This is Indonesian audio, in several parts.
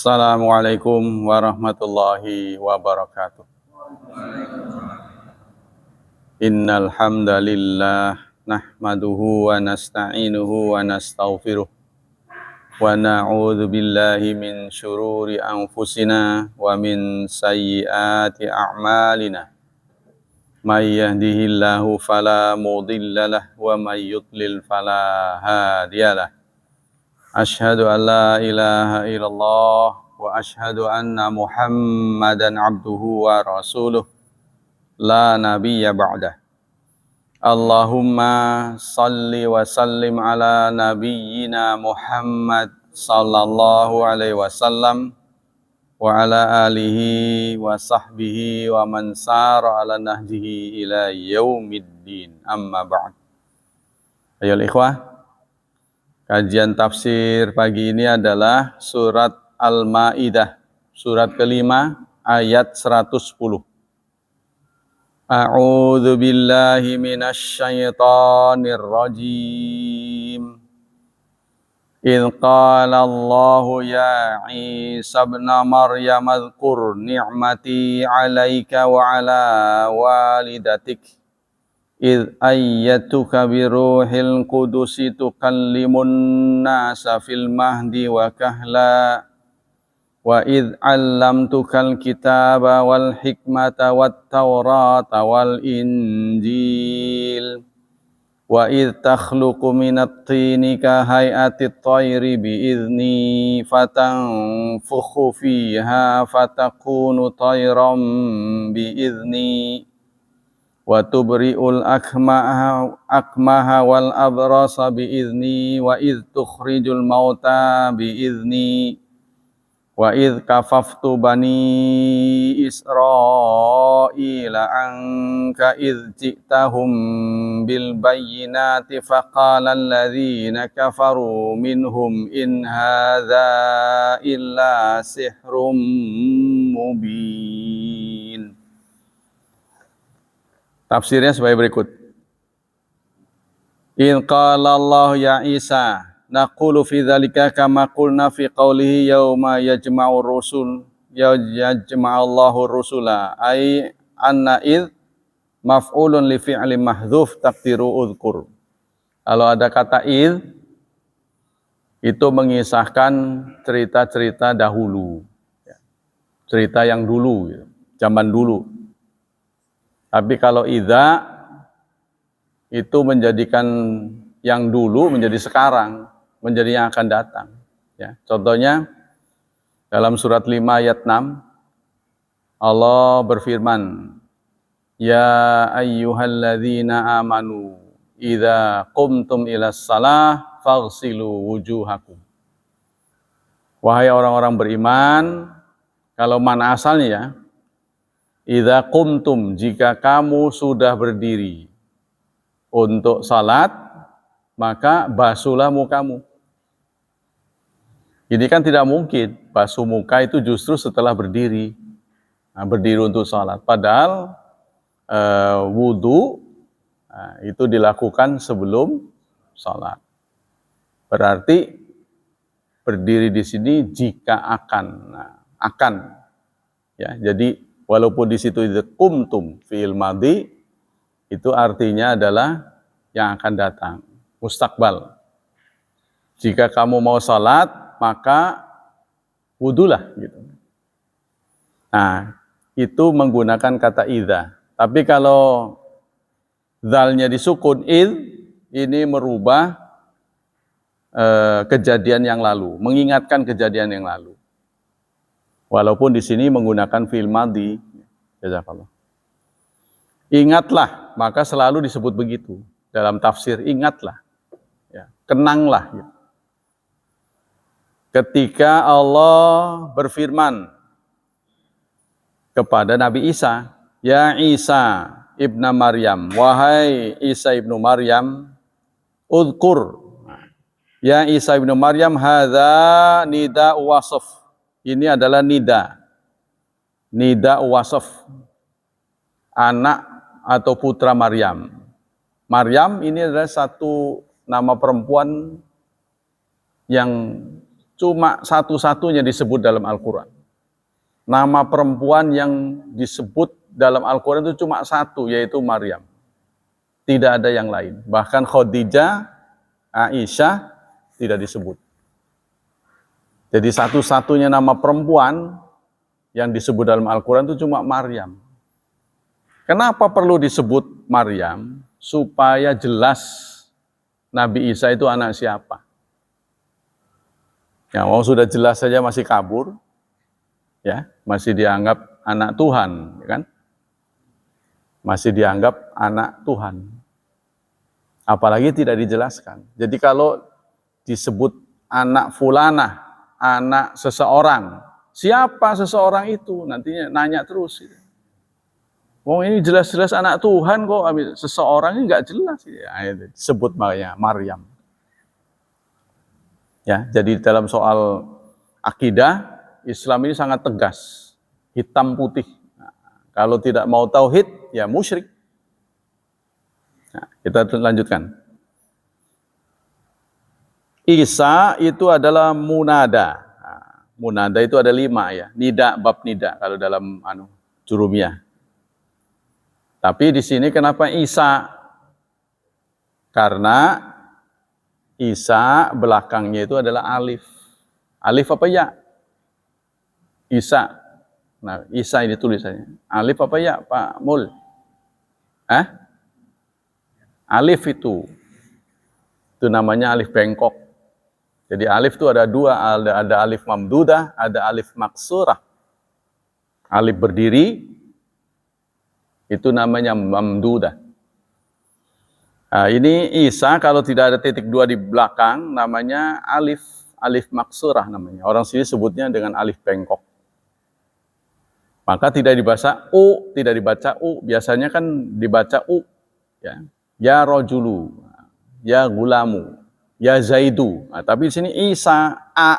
Assalamualaikum warahmatullahi wabarakatuh. Innal hamdalillah nahmaduhu wa nasta'inuhu wa nastaghfiruh wa na'udzu billahi min syururi anfusina wa min sayyiati a'malina. May yahdihillahu fala mudhillalah wa may yudlil fala hadiyalah. Asyhadu an la ilaha illallah wa asyhadu anna Muhammadan abduhu wa rasuluh la nabiyya ba'dah. Allahumma salli wa sallim ala nabiyyina Muhammad sallallahu alaihi wasallam wa ala alihi wa sahbihi wa man sara ala nahjihi ila yaumiddin. Amma ba'd. Ayo ikhwah, kajian tafsir pagi ini adalah surat Al-Maidah, surat kelima ayat 110. A'udzu billahi minasy syaithanir rajim. Idz qala Allahu ya Isa ibn Maryam adhkur ni'mati 'alaika wa 'ala walidatik idh ayyatuka biruhil qudusi tukallimun nasa fil mahdi wa kahla wa idh 'allamtukal kitaba wal hikmata wat taurata wal injil wa idh takhluqu minat tini ka hay'atit tayri bi'izni fatanfukhu fiha fatakunu tayran bi'izni wa tubri'ul akmaha wal abrasa bi'izni wa idh tukhrijul mauta bi'izni wa idh kafaftu bani Israila anka idh ji'tahum bil bayyinati faqala alladhina kafaru minhum in hadza illa sihrun mubin. Tafsirnya sebagai berikut. In qala Allah ya Isa naqulu fi dzalika kama qulna fi qawlihi yauma yajma'ur rusul yajma'allahu rusula ay anna id maf'ulun li fi'li mahdhuf taqdiru udhkur. Kalau ada kata id itu mengisahkan cerita-cerita dahulu, cerita yang dulu, zaman dulu. Tapi kalau idza itu menjadikan yang dulu menjadi sekarang, menjadi yang akan datang. Ya, contohnya dalam surat 5 ayat 6 Allah berfirman, ya ayyuhalladzina amanu idza qumtum ilas salah faghsilu wujuhakum. Wahai orang-orang beriman, kalau mana asalnya ya, idza qumtum, jika kamu sudah berdiri untuk salat, maka basuhlah mukamu. Ini kan tidak mungkin, basuh muka itu justru setelah berdiri, berdiri untuk salat. Padahal wudu itu dilakukan sebelum salat. Berarti berdiri di sini jika akan. Ya, jadi walaupun di situ itu qumtum fi'il madhi, itu artinya adalah yang akan datang, mustakbal. Jika kamu mau salat, maka wudulah gitu. Nah, itu menggunakan kata idza. Tapi kalau dzalnya disukun ini merubah kejadian yang lalu, mengingatkan kejadian yang lalu. Walaupun di sini menggunakan fi'il madhi. Jazakallah. Ingatlah, maka selalu disebut begitu dalam tafsir, ingatlah, ya, kenanglah. Gitu. Ketika Allah berfirman kepada Nabi Isa, ya Isa ibnu Maryam, wahai Isa ibnu Maryam, udhkur, ya Isa ibnu Maryam, hadza nida wasaf. Ini adalah nida wasaf, anak atau putra Maryam. Maryam ini adalah satu nama perempuan yang cuma satu-satunya disebut dalam Al-Quran. Nama perempuan yang disebut dalam Al-Quran itu cuma satu, yaitu Maryam. Tidak ada yang lain. Bahkan Khadijah, Aisyah tidak disebut. Jadi satu-satunya nama perempuan yang disebut dalam Al-Quran itu cuma Maryam. Kenapa perlu disebut Maryam? Supaya jelas Nabi Isa itu anak siapa. Ya, mau sudah jelas saja masih kabur, ya, masih dianggap anak Tuhan, ya kan? Masih dianggap anak Tuhan. Apalagi tidak dijelaskan. Jadi kalau disebut anak fulanah, anak seseorang, siapa seseorang itu? Nantinya nanya terus. Oh, ini jelas-jelas anak Tuhan kok, seseorang ini nggak jelas. Ya, sebut makanya Maryam. Ya, jadi dalam soal akidah, Islam ini sangat tegas, hitam putih. Nah, kalau tidak mau tauhid, ya musyrik. Nah, kita lanjutkan. Isa itu adalah munada. Nah, munada itu ada 5 ya, nida, bab nida kalau dalam jurumiyah. Tapi di sini kenapa Isa? Karena Isa belakangnya itu adalah alif. Alif apa ya? Isa. Nah, Isa ini tulisannya. Alif apa ya, Pak Mul? Alif itu namanya alif bengkok. Jadi alif itu ada 2, ada alif mamdudah, ada alif maksurah. Alif berdiri, itu namanya mamdudah. Nah, ini Isa kalau tidak ada titik 2 di belakang namanya alif maksurah namanya. Orang sini sebutnya dengan alif bengkok. Maka tidak dibaca u, tidak dibaca u. Biasanya kan dibaca u, ya. Ya rojulu, ya gulamu, ya zaidu. Nah, tapi di sini Isa a.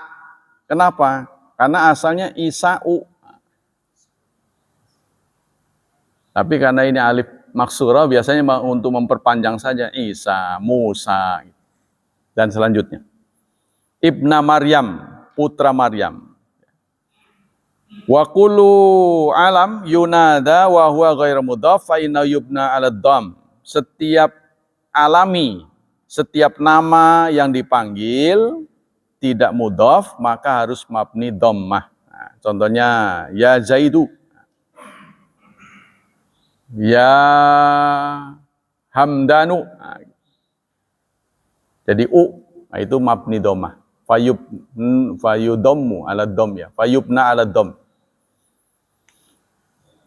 Kenapa? Karena asalnya Isa u. Tapi karena ini alif maksurah biasanya untuk memperpanjang saja Isa, Musa, dan selanjutnya. Ibna Maryam, putra Maryam. Wa kullu alam yunada wa huwa ghairu mudhaf fa inna yubna 'ala dhamm. Setiap alami, setiap nama yang dipanggil tidak mudhaf maka harus mabni dhammah. Nah, contohnya ya Zaidu, ya Hamdanu. Nah, jadi u, nah itu mabni dhammah. Fayudammu ala dhamm ya. Fayubna ala dhamm.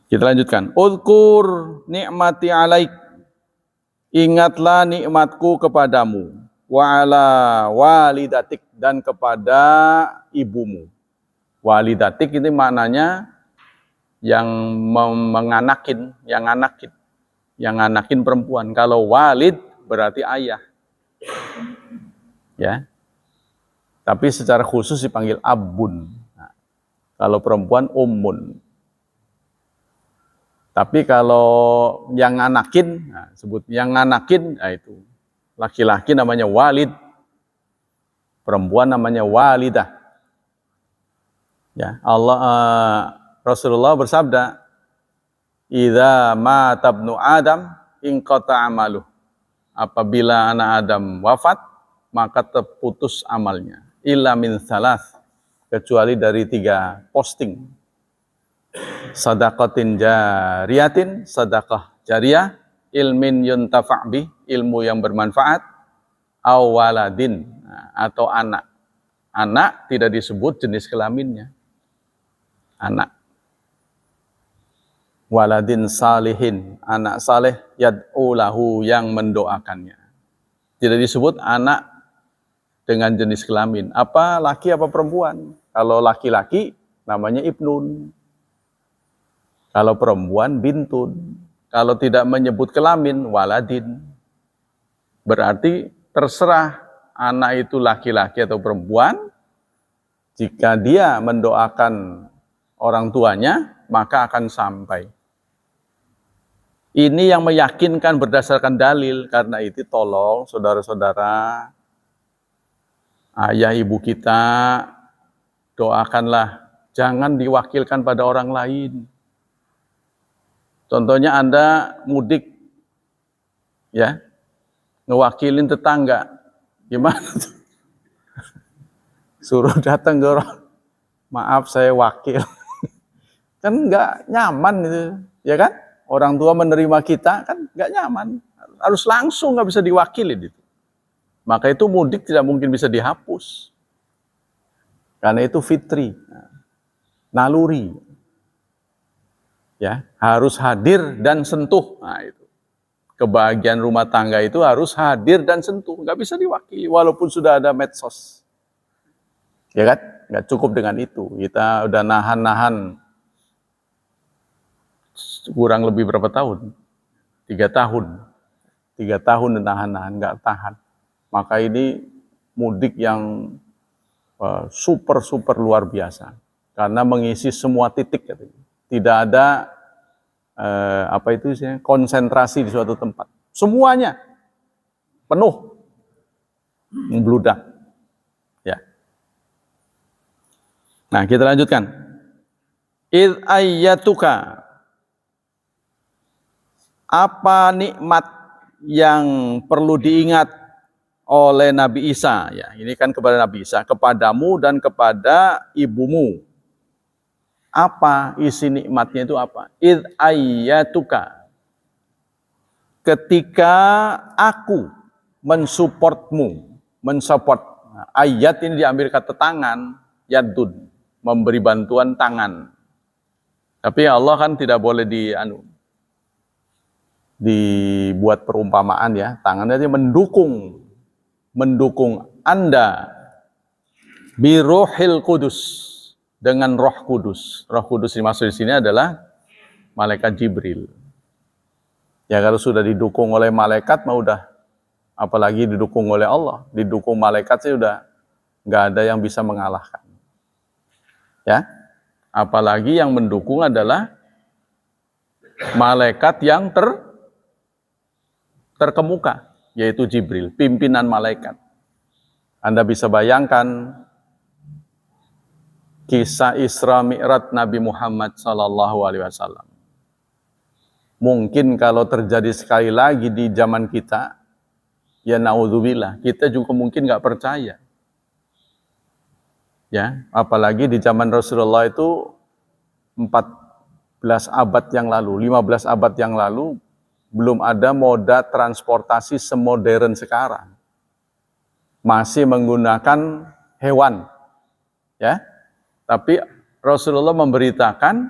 Kita lanjutkan. Uzkur nikmati alaik. Ingatlah nikmatku kepadamu. Wa ala walidatik, dan kepada ibumu. Walidatik ini maknanya yang menganakin, yang anakin perempuan. Kalau walid berarti ayah. Ya. Tapi secara khusus dipanggil abun. Nah, kalau perempuan ummun. Tapi kalau yang nganakin, nah, sebut yang nganakin, nah itu laki-laki namanya walid, perempuan namanya walidah. Ya, Rasulullah bersabda, "Idza mata ibnu Adam inqata amaluh." Apabila anak Adam wafat, maka terputus amalnya. Illa min salas, kecuali dari 3 posting. Sadaqatin jariyatin, sedekah jariyah, ilmin yuntafa' bih, ilmu yang bermanfaat, aw waladin, atau anak. Anak tidak disebut jenis kelaminnya. Anak. Waladin salihin, anak saleh, yad'u lahu, yang mendoakannya. Tidak disebut anak dengan jenis kelamin. Apa laki apa perempuan? Kalau laki-laki namanya ibnun. Kalau perempuan bintun. Kalau tidak menyebut kelamin, waladin. Berarti terserah anak itu laki-laki atau perempuan. Jika dia mendoakan orang tuanya, maka akan sampai. Ini yang meyakinkan berdasarkan dalil. Karena itu tolong saudara-saudara, ayah ibu kita doakanlah, jangan diwakilkan pada orang lain. Contohnya Anda mudik, ya, ngewakilin tetangga, gimana tuh? Suruh datang ke orang, maaf saya wakil. Kan nggak nyaman itu, ya kan? Orang tua menerima kita kan nggak nyaman, harus langsung, nggak bisa diwakili itu. Maka itu mudik tidak mungkin bisa dihapus, karena itu fitri, naluri, ya harus hadir dan sentuh. Nah itu kebahagiaan rumah tangga itu harus hadir dan sentuh, nggak bisa diwakili walaupun sudah ada medsos, ya kan? Nggak cukup dengan itu, kita udah nahan-nahan kurang lebih berapa tahun? 3 tahun. 3 tahun nahan-nahan, nggak tahan. Maka ini mudik yang super luar biasa. Karena mengisi semua titik. Tidak ada konsentrasi di suatu tempat. Semuanya penuh, membludak. Ya. Nah, kita lanjutkan. Id ayyatuka, apa nikmat yang perlu diingat oleh Nabi Isa, ya ini kan kepada Nabi Isa, kepadamu dan kepada ibumu. Apa isi nikmatnya itu apa? Id ayyatuka, ketika aku mensupportmu, mensupport. Ayat ini diambil kata tangan, yadun, memberi bantuan tangan. Tapi Allah kan tidak boleh dibuat perumpamaan, ya, tangannya dia mendukung Anda biruhil kudus, dengan roh kudus. Roh kudus dimaksud di sini adalah malaikat Jibril. Ya kalau sudah didukung oleh malaikat mah udah, apalagi didukung oleh Allah, didukung malaikat sih udah nggak ada yang bisa mengalahkan. Ya, apalagi yang mendukung adalah malaikat yang terkemuka, yaitu Jibril, pimpinan malaikat. Anda bisa bayangkan kisah Isra Mi'raj Nabi Muhammad SAW. Mungkin kalau terjadi sekali lagi di zaman kita, ya naudzubillah, kita juga mungkin nggak percaya. Ya, apalagi di zaman Rasulullah itu 14 abad yang lalu, 15 abad yang lalu, belum ada moda transportasi semodern sekarang. Masih menggunakan hewan. Ya. Tapi Rasulullah memberitakan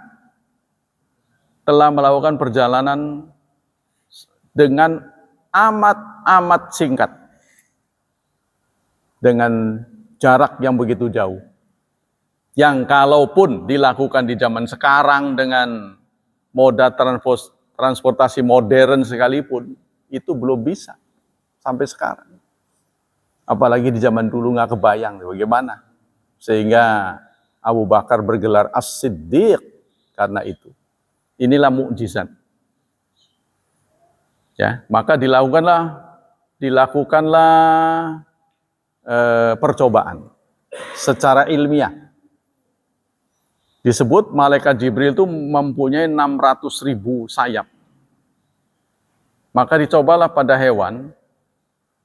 telah melakukan perjalanan dengan amat singkat. Dengan jarak yang begitu jauh. Yang kalaupun dilakukan di zaman sekarang dengan moda transportasi modern sekalipun, itu belum bisa sampai sekarang. Apalagi di zaman dulu nggak kebayang bagaimana. Sehingga Abu Bakar bergelar As-Siddiq karena itu. Inilah mukjizat. Ya, maka dilakukanlah percobaan secara ilmiah. Disebut malaikat Jibril itu mempunyai 600.000 sayap. Maka dicobalah pada hewan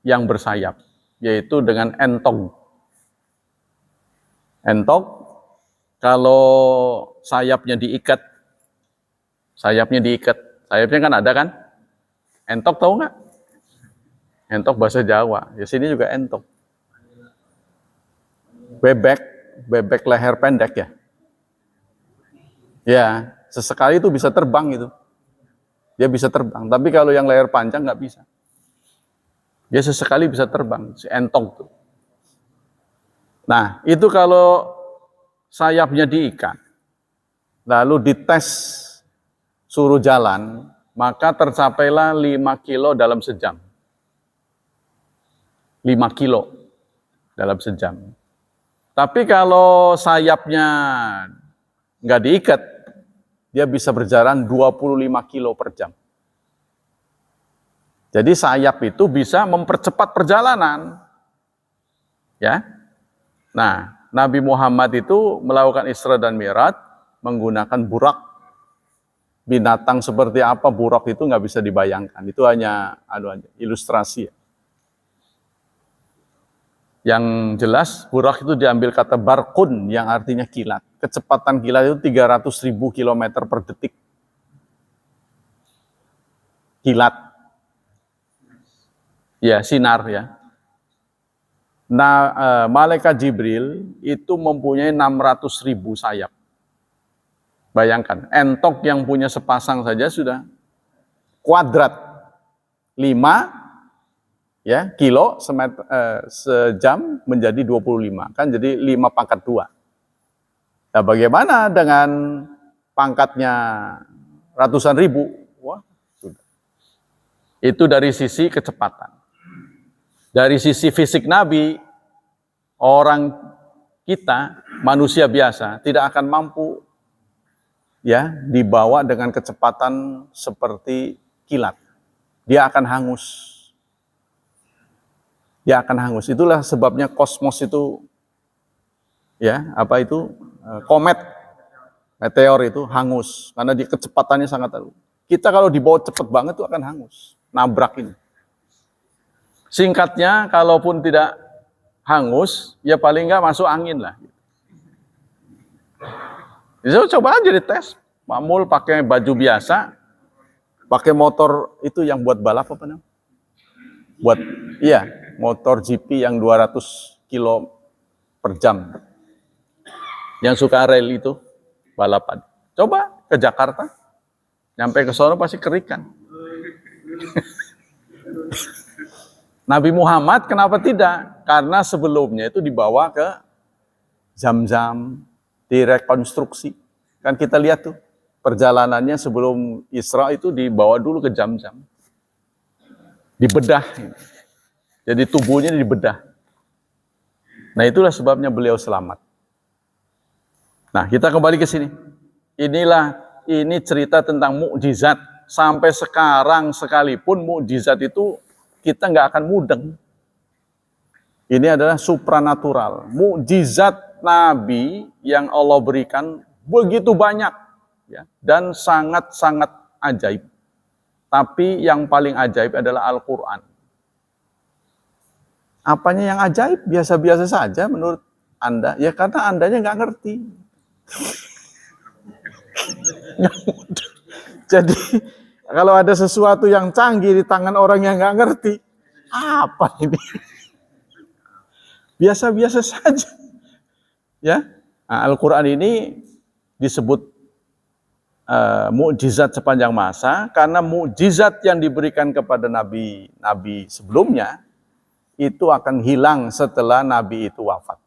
yang bersayap, yaitu dengan entog. Entog, kalau sayapnya diikat, sayapnya kan ada kan? Entok tahu nggak? Entok bahasa Jawa, di sini juga entok. Bebek leher pendek ya. Ya, sesekali itu bisa terbang itu. Dia bisa terbang, tapi kalau yang leher panjang nggak bisa. Dia sesekali bisa terbang, si entok tuh. Nah, itu kalau sayapnya diikat, lalu dites suruh jalan, maka tercapailah 5 kilo dalam sejam. 5 kilo dalam sejam. Tapi kalau sayapnya nggak diikat, dia bisa berjalan 25 kilo per jam. Jadi sayap itu bisa mempercepat perjalanan. Ya. Nah, Nabi Muhammad itu melakukan Isra dan Mi'raj menggunakan burak. Binatang seperti apa burak itu nggak bisa dibayangkan. Itu hanya ilustrasi. Yang jelas burak itu diambil kata barkun yang artinya kilat. Kecepatan kilat itu 300.000 km per detik. Kilat. Ya, sinar ya. Nah, malaikat Jibril itu mempunyai 600.000 sayap. Bayangkan, entok yang punya sepasang saja sudah kuadrat 5 ya, kilo sejam menjadi 25. Kan jadi 5 pangkat 2. Nah, bagaimana dengan pangkatnya ratusan ribu? Wah, sudah. Itu dari sisi kecepatan. Dari sisi fisik Nabi, orang kita, manusia biasa, tidak akan mampu ya dibawa dengan kecepatan seperti kilat. Dia akan hangus. Dia akan hangus. Itulah sebabnya kosmos itu ya, komet, meteor itu hangus karena di kecepatannya sangat tinggi. Kita kalau dibawa cepat banget itu akan hangus, nabrak ini. Singkatnya, kalaupun tidak hangus, ya paling nggak masuk angin lah. Jadi coba aja dites, Makmul pakai baju biasa, pakai motor itu yang buat balap apa namanya? Motor GP yang 200 kilo per jam. Yang suka rel itu, balapan. Coba ke Jakarta, nyampe ke sono pasti kerikan. Nabi Muhammad kenapa tidak? Karena sebelumnya itu dibawa ke Zam-Zam, direkonstruksi. Kan kita lihat tuh, perjalanannya sebelum Isra itu dibawa dulu ke Zam-Zam. Dibedah. Jadi tubuhnya dibedah. Nah, itulah sebabnya beliau selamat. Nah, kita kembali ke sini. Ini cerita tentang mukjizat. Sampai sekarang sekalipun mukjizat itu kita nggak akan mudeng. Ini adalah supranatural. Mukjizat Nabi yang Allah berikan begitu banyak ya, dan sangat-sangat ajaib. Tapi yang paling ajaib adalah Al-Quran. Apanya yang ajaib? Biasa-biasa saja menurut Anda. Ya karena Andanya nggak ngerti. Jadi kalau ada sesuatu yang canggih di tangan orang yang nggak ngerti, apa ini? Biasa-biasa saja. Ya, nah, Al-Quran ini disebut mukjizat sepanjang masa karena mukjizat yang diberikan kepada nabi sebelumnya itu akan hilang setelah nabi itu wafat.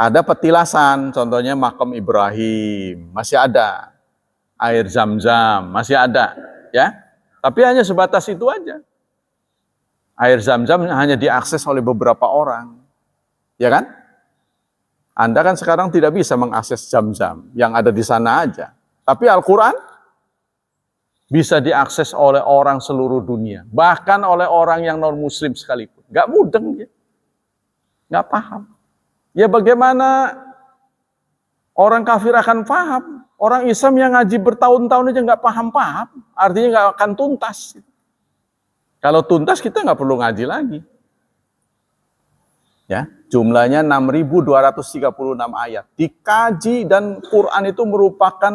Ada petilasan, contohnya makam Ibrahim masih ada, air Zam-Zam masih ada, ya. Tapi hanya sebatas itu aja. Air Zam-Zam hanya diakses oleh beberapa orang, ya kan? Anda kan sekarang tidak bisa mengakses Zam-Zam, yang ada di sana aja. Tapi Al-Quran bisa diakses oleh orang seluruh dunia, bahkan oleh orang yang non-muslim sekalipun. Gak mudeng, ya. Gak paham. Ya bagaimana orang kafir akan paham? Orang Islam yang ngaji bertahun-tahun aja gak paham-paham, artinya gak akan tuntas. Kalau tuntas kita gak perlu ngaji lagi. Ya, jumlahnya 6.236 ayat. Dikaji dan Quran itu merupakan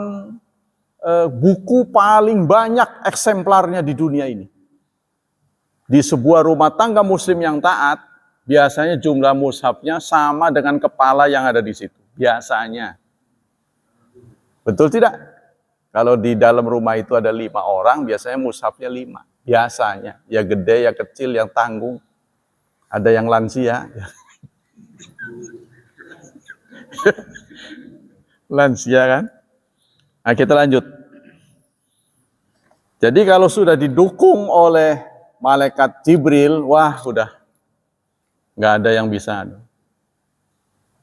buku paling banyak eksemplarnya di dunia ini. Di sebuah rumah tangga muslim yang taat, biasanya jumlah mushafnya sama dengan kepala yang ada di situ. Biasanya. Betul tidak? Kalau di dalam rumah itu ada 5 orang, biasanya mushafnya 5. Biasanya. Ya gede, ya kecil, yang tanggung. Ada yang lansia. Lansia kan? Nah, kita lanjut. Jadi kalau sudah didukung oleh malaikat Jibril, wah udah nggak ada yang bisa.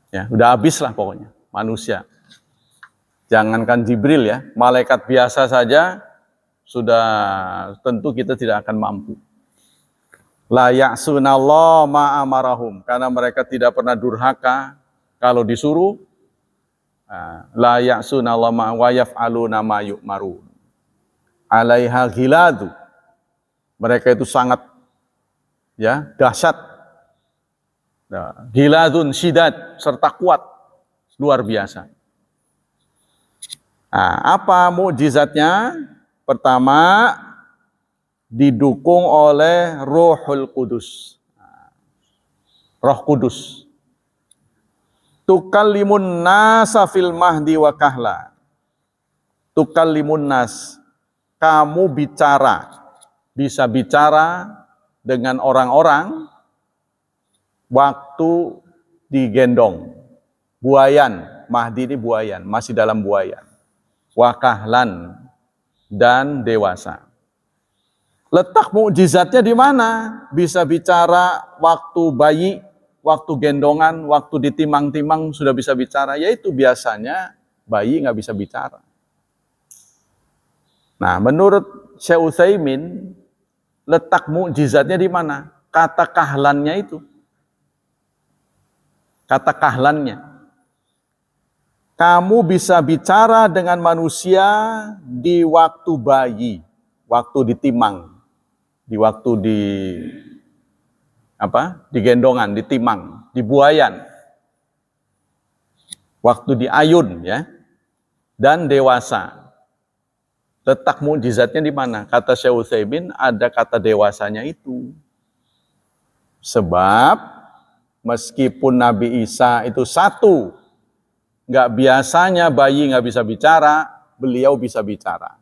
Ya, udah habis lah pokoknya manusia. Jangankan Jibril ya, malaikat biasa saja sudah tentu kita tidak akan mampu. La ya'sunallaha ma amarahum, karena mereka tidak pernah durhaka kalau disuruh. La ya'sunallaha ma wa yaf'aluna ma yu'marun. 'Alaiha ghiladu. Mereka itu sangat dahsyat. Ghiladun syidad, serta kuat, luar biasa. Apa mukjizatnya? Pertama, didukung oleh Ruhul Kudus. Roh Kudus. Tukallimun nasa fil mahdi wa kahla. Tukallimun nas. Kamu bicara. Bisa bicara dengan orang-orang waktu digendong. Buayan. Mahdi ini buayan. Masih dalam buayan. Wa kahlan. Dan dewasa. Letak mukjizatnya di mana? Bisa bicara waktu bayi, waktu gendongan, waktu ditimang-timang sudah bisa bicara. Yaitu biasanya bayi nggak bisa bicara. Nah, menurut Syekh Utsaimin, letak mukjizatnya di mana? Kata kahlannya itu. Kata kahlannya. Kamu bisa bicara dengan manusia di waktu bayi, waktu ditimang. Di waktu digendongan, ditimang, dibuayan, waktu diayun, dan dewasa. Letak mukjizatnya di mana? Kata Syekh Utsaimin, ada kata dewasanya itu. Sebab meskipun Nabi Isa itu satu, nggak biasanya bayi nggak bisa bicara, beliau bisa bicara.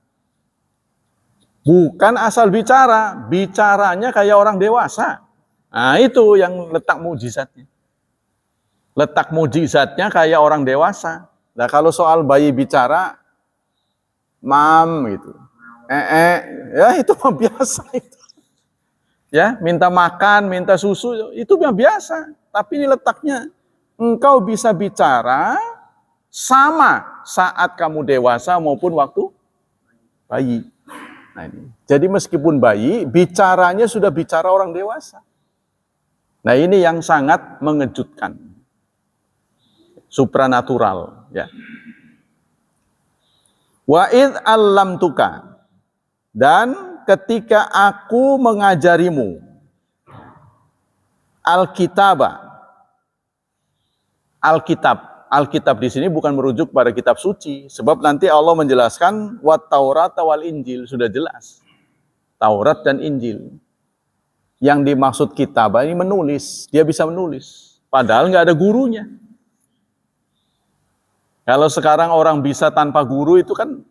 Bukan asal bicara, bicaranya kayak orang dewasa. Nah, itu yang letak mukjizatnya. Letak mukjizatnya kayak orang dewasa. Nah, kalau soal bayi bicara, mam gitu. Ya itu mah biasa itu. Ya, minta makan, minta susu, itu mah biasa. Tapi ini letaknya, engkau bisa bicara sama saat kamu dewasa maupun waktu bayi. Nah, ini. Jadi meskipun bayi, bicaranya sudah bicara orang dewasa. Nah, ini yang sangat mengejutkan. Supranatural, ya. Wa id 'allamtuka, dan ketika aku mengajarimu Alkitab di sini bukan merujuk pada kitab suci, sebab nanti Allah menjelaskan wat Taurat wal Injil, sudah jelas. Taurat dan Injil. Yang dimaksud kitab ini menulis, dia bisa menulis, padahal nggak ada gurunya. Kalau sekarang orang bisa tanpa guru itu kan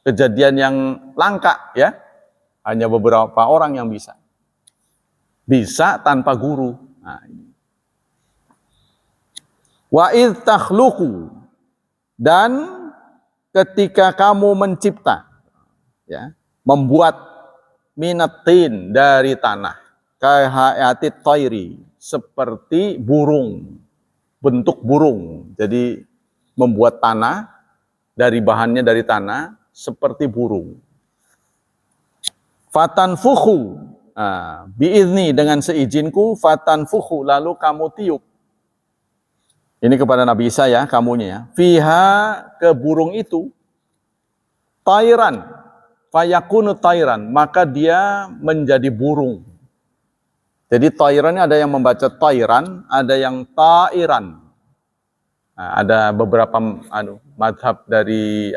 kejadian yang langka, ya. Hanya beberapa orang yang bisa. Bisa tanpa guru. Nah, ini. Wa idh takhluqu, dan ketika kamu mencipta, membuat minatin dari tanah, kahayatit thairi, seperti burung, bentuk burung. Jadi membuat tanah dari bahannya dari tanah seperti burung. Fatanfukhu, biizni, dengan seizinku, fatanfukhu, lalu kamu tiup. Ini kepada Nabi Isa ya, kamunya ya. Fiha, ke burung itu, tairan, fayakunu tairan, maka dia menjadi burung. Jadi tairan ini ada yang membaca tairan, ada yang tairan. Nah, ada beberapa madhab dari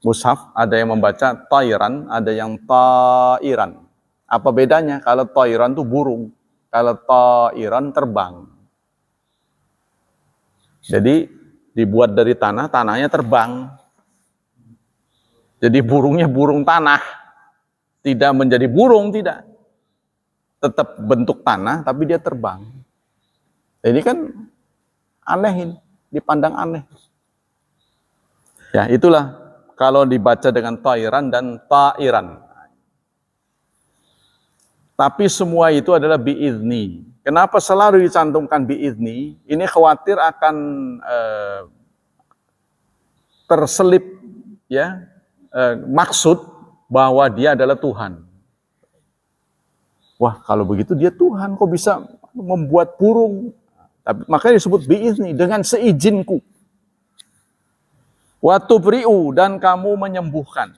mushaf, ada yang membaca tairan, ada yang tairan. Apa bedanya? Kalau tairan itu burung, kalau tairan terbang. Jadi dibuat dari tanah, tanahnya terbang. Jadi burungnya burung tanah. Tidak menjadi burung, tidak. Tetap bentuk tanah, tapi dia terbang. Ini kan aneh ini, dipandang aneh. Ya, itulah kalau dibaca dengan tairan dan tairan. Tapi semua itu adalah biizni. Kenapa selalu dicantumkan biizni? Ini khawatir akan terselip maksud bahwa dia adalah Tuhan. Wah, kalau begitu dia Tuhan, kok bisa membuat burung? Tapi makanya disebut biizni, dengan seizinku. Wa tubri'u, dan kamu menyembuhkan.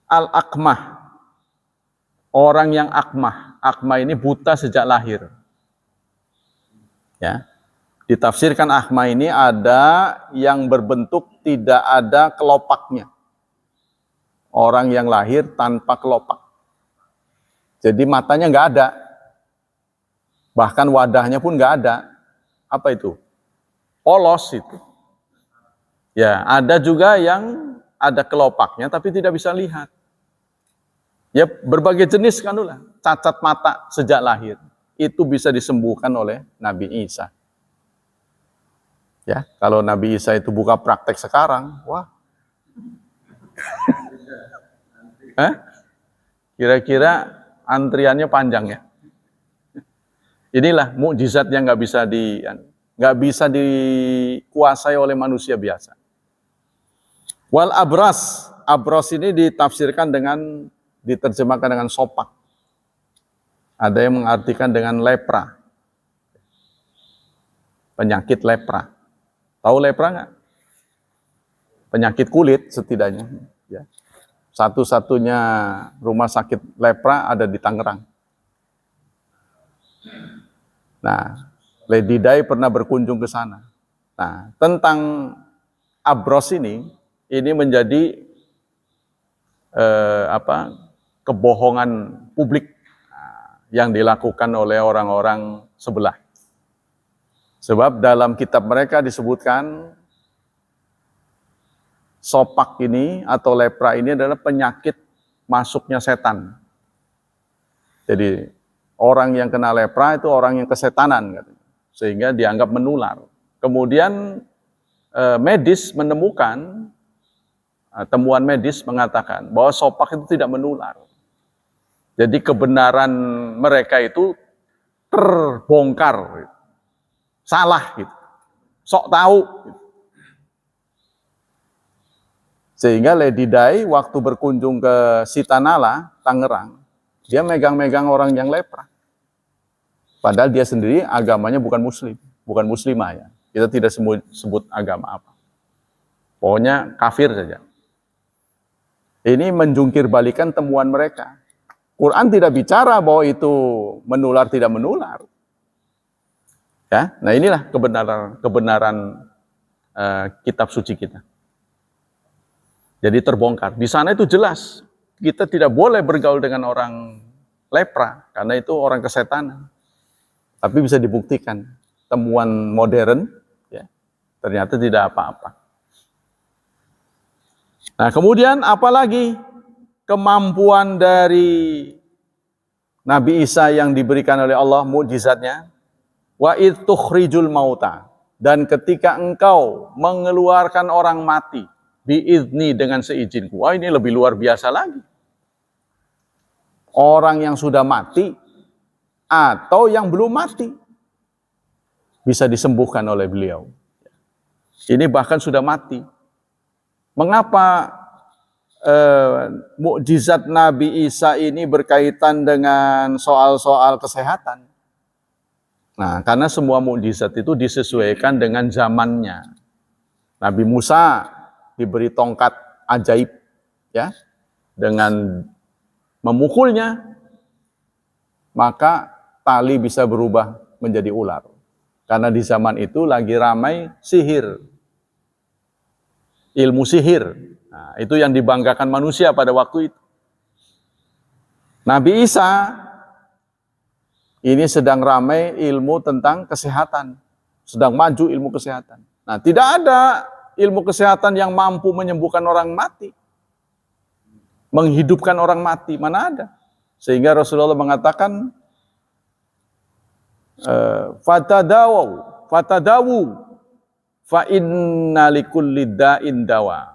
Al-akmah, orang yang akmah. Akmah ini buta sejak lahir. Ya. Ditafsirkan akmah ini ada yang berbentuk tidak ada kelopaknya. Orang yang lahir tanpa kelopak. Jadi matanya nggak ada. Bahkan wadahnya pun nggak ada. Apa itu? Polos itu. Ya, ada juga yang ada kelopaknya tapi tidak bisa lihat. Ya, berbagai jenis kan lah. Cacat mata sejak lahir. Itu bisa disembuhkan oleh Nabi Isa. Ya, kalau Nabi Isa itu buka praktek sekarang, wah. Kira-kira antriannya panjang ya. Inilah mukjizat yang nggak bisa dikuasai oleh manusia biasa. Wal abras, abras ini diterjemahkan dengan sopak. Ada yang mengartikan dengan lepra, penyakit lepra. Tahu lepra nggak? Penyakit kulit setidaknya. Ya. Satu-satunya rumah sakit lepra ada di Tangerang. Nah, Lady Di pernah berkunjung ke sana. Nah, tentang abros ini menjadi kebohongan publik yang dilakukan oleh orang-orang sebelah. Sebab dalam kitab mereka disebutkan sopak ini atau lepra ini adalah penyakit masuknya setan. Jadi orang yang kena lepra itu orang yang kesetanan, sehingga dianggap menular. Kemudian medis menemukan, temuan medis mengatakan bahwa sopak itu tidak menular. Jadi kebenaran mereka itu terbongkar, salah gitu, sok tahu. Gitu. Sehingga Lady Di waktu berkunjung ke Sitanala, Tangerang, dia megang-megang orang yang lepra. Padahal dia sendiri agamanya bukan muslim, bukan muslimah ya. Kita tidak sebut agama apa. Pokoknya kafir saja. Ini menjungkir balikan temuan mereka. Quran tidak bicara bahwa itu menular tidak menular. Ya, nah inilah kebenaran kitab suci kita. Jadi terbongkar. Di sana itu jelas kita tidak boleh bergaul dengan orang lepra karena itu orang kesetanan. Tapi bisa dibuktikan temuan modern ya, ternyata tidak apa-apa. Nah, kemudian apalagi kemampuan dari Nabi Isa yang diberikan oleh Allah, mukjizatnya, wa id tukhrijul mauta, dan ketika engkau mengeluarkan orang mati biizni, dengan seizinku. Wah, ini lebih luar biasa lagi. Orang yang sudah mati atau yang belum mati bisa disembuhkan oleh beliau. Ini bahkan sudah mati. Mengapa mukjizat Nabi Isa ini berkaitan dengan soal-soal kesehatan? Nah, karena semua mukjizat itu disesuaikan dengan zamannya. Nabi Musa diberi tongkat ajaib, ya, dengan memukulnya maka tali bisa berubah menjadi ular. Karena di zaman itu lagi ramai sihir, ilmu sihir. Nah, itu yang dibanggakan manusia pada waktu itu. Nabi Isa ini sedang ramai ilmu tentang kesehatan, sedang maju ilmu kesehatan. Nah, tidak ada ilmu kesehatan yang mampu menyembuhkan orang mati, menghidupkan orang mati, mana ada. Sehingga Rasulullah mengatakan, fatadawu fa inna likulli da'in dawa.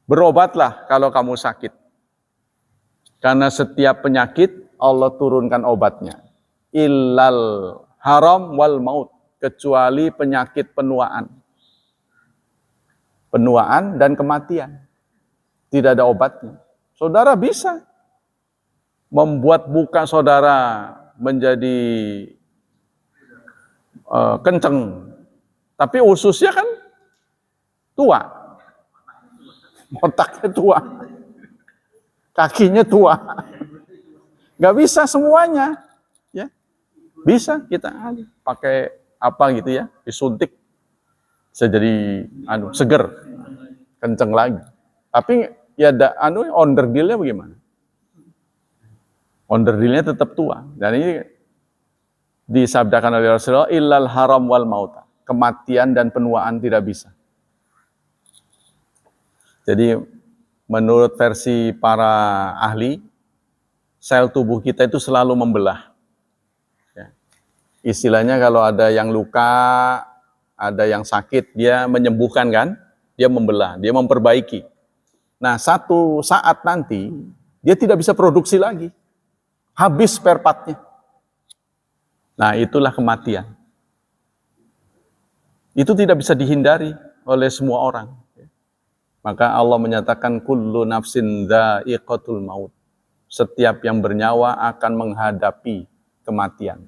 Berobatlah kalau kamu sakit. Karena setiap penyakit Allah turunkan obatnya. Illal haram wal maut, kecuali penyakit penuaan. Penuaan dan kematian. Tidak ada obatnya. Saudara bisa membuat muka saudara menjadi kenceng, tapi ususnya kan tua, otaknya tua, kakinya tua, nggak bisa semuanya, ya bisa kita pakai apa gitu ya, disuntik, bisa jadi seger, kenceng lagi, tapi ya onderdilnya bagaimana? Onderdilnya tetap tua, dan ini disabdakan oleh Rasulullah, illal haram wal mauta, kematian dan penuaan tidak bisa. Jadi menurut versi para ahli, sel tubuh kita itu selalu membelah. Ya. Istilahnya kalau ada yang luka, ada yang sakit, dia menyembuhkan kan, dia membelah, dia memperbaiki. Nah, satu saat nanti dia tidak bisa produksi lagi, habis spare part-nya. Nah, itulah kematian. Itu tidak bisa dihindari oleh semua orang. Maka Allah menyatakan kullu nafsin dha'iqatul maut. Setiap yang bernyawa akan menghadapi kematian.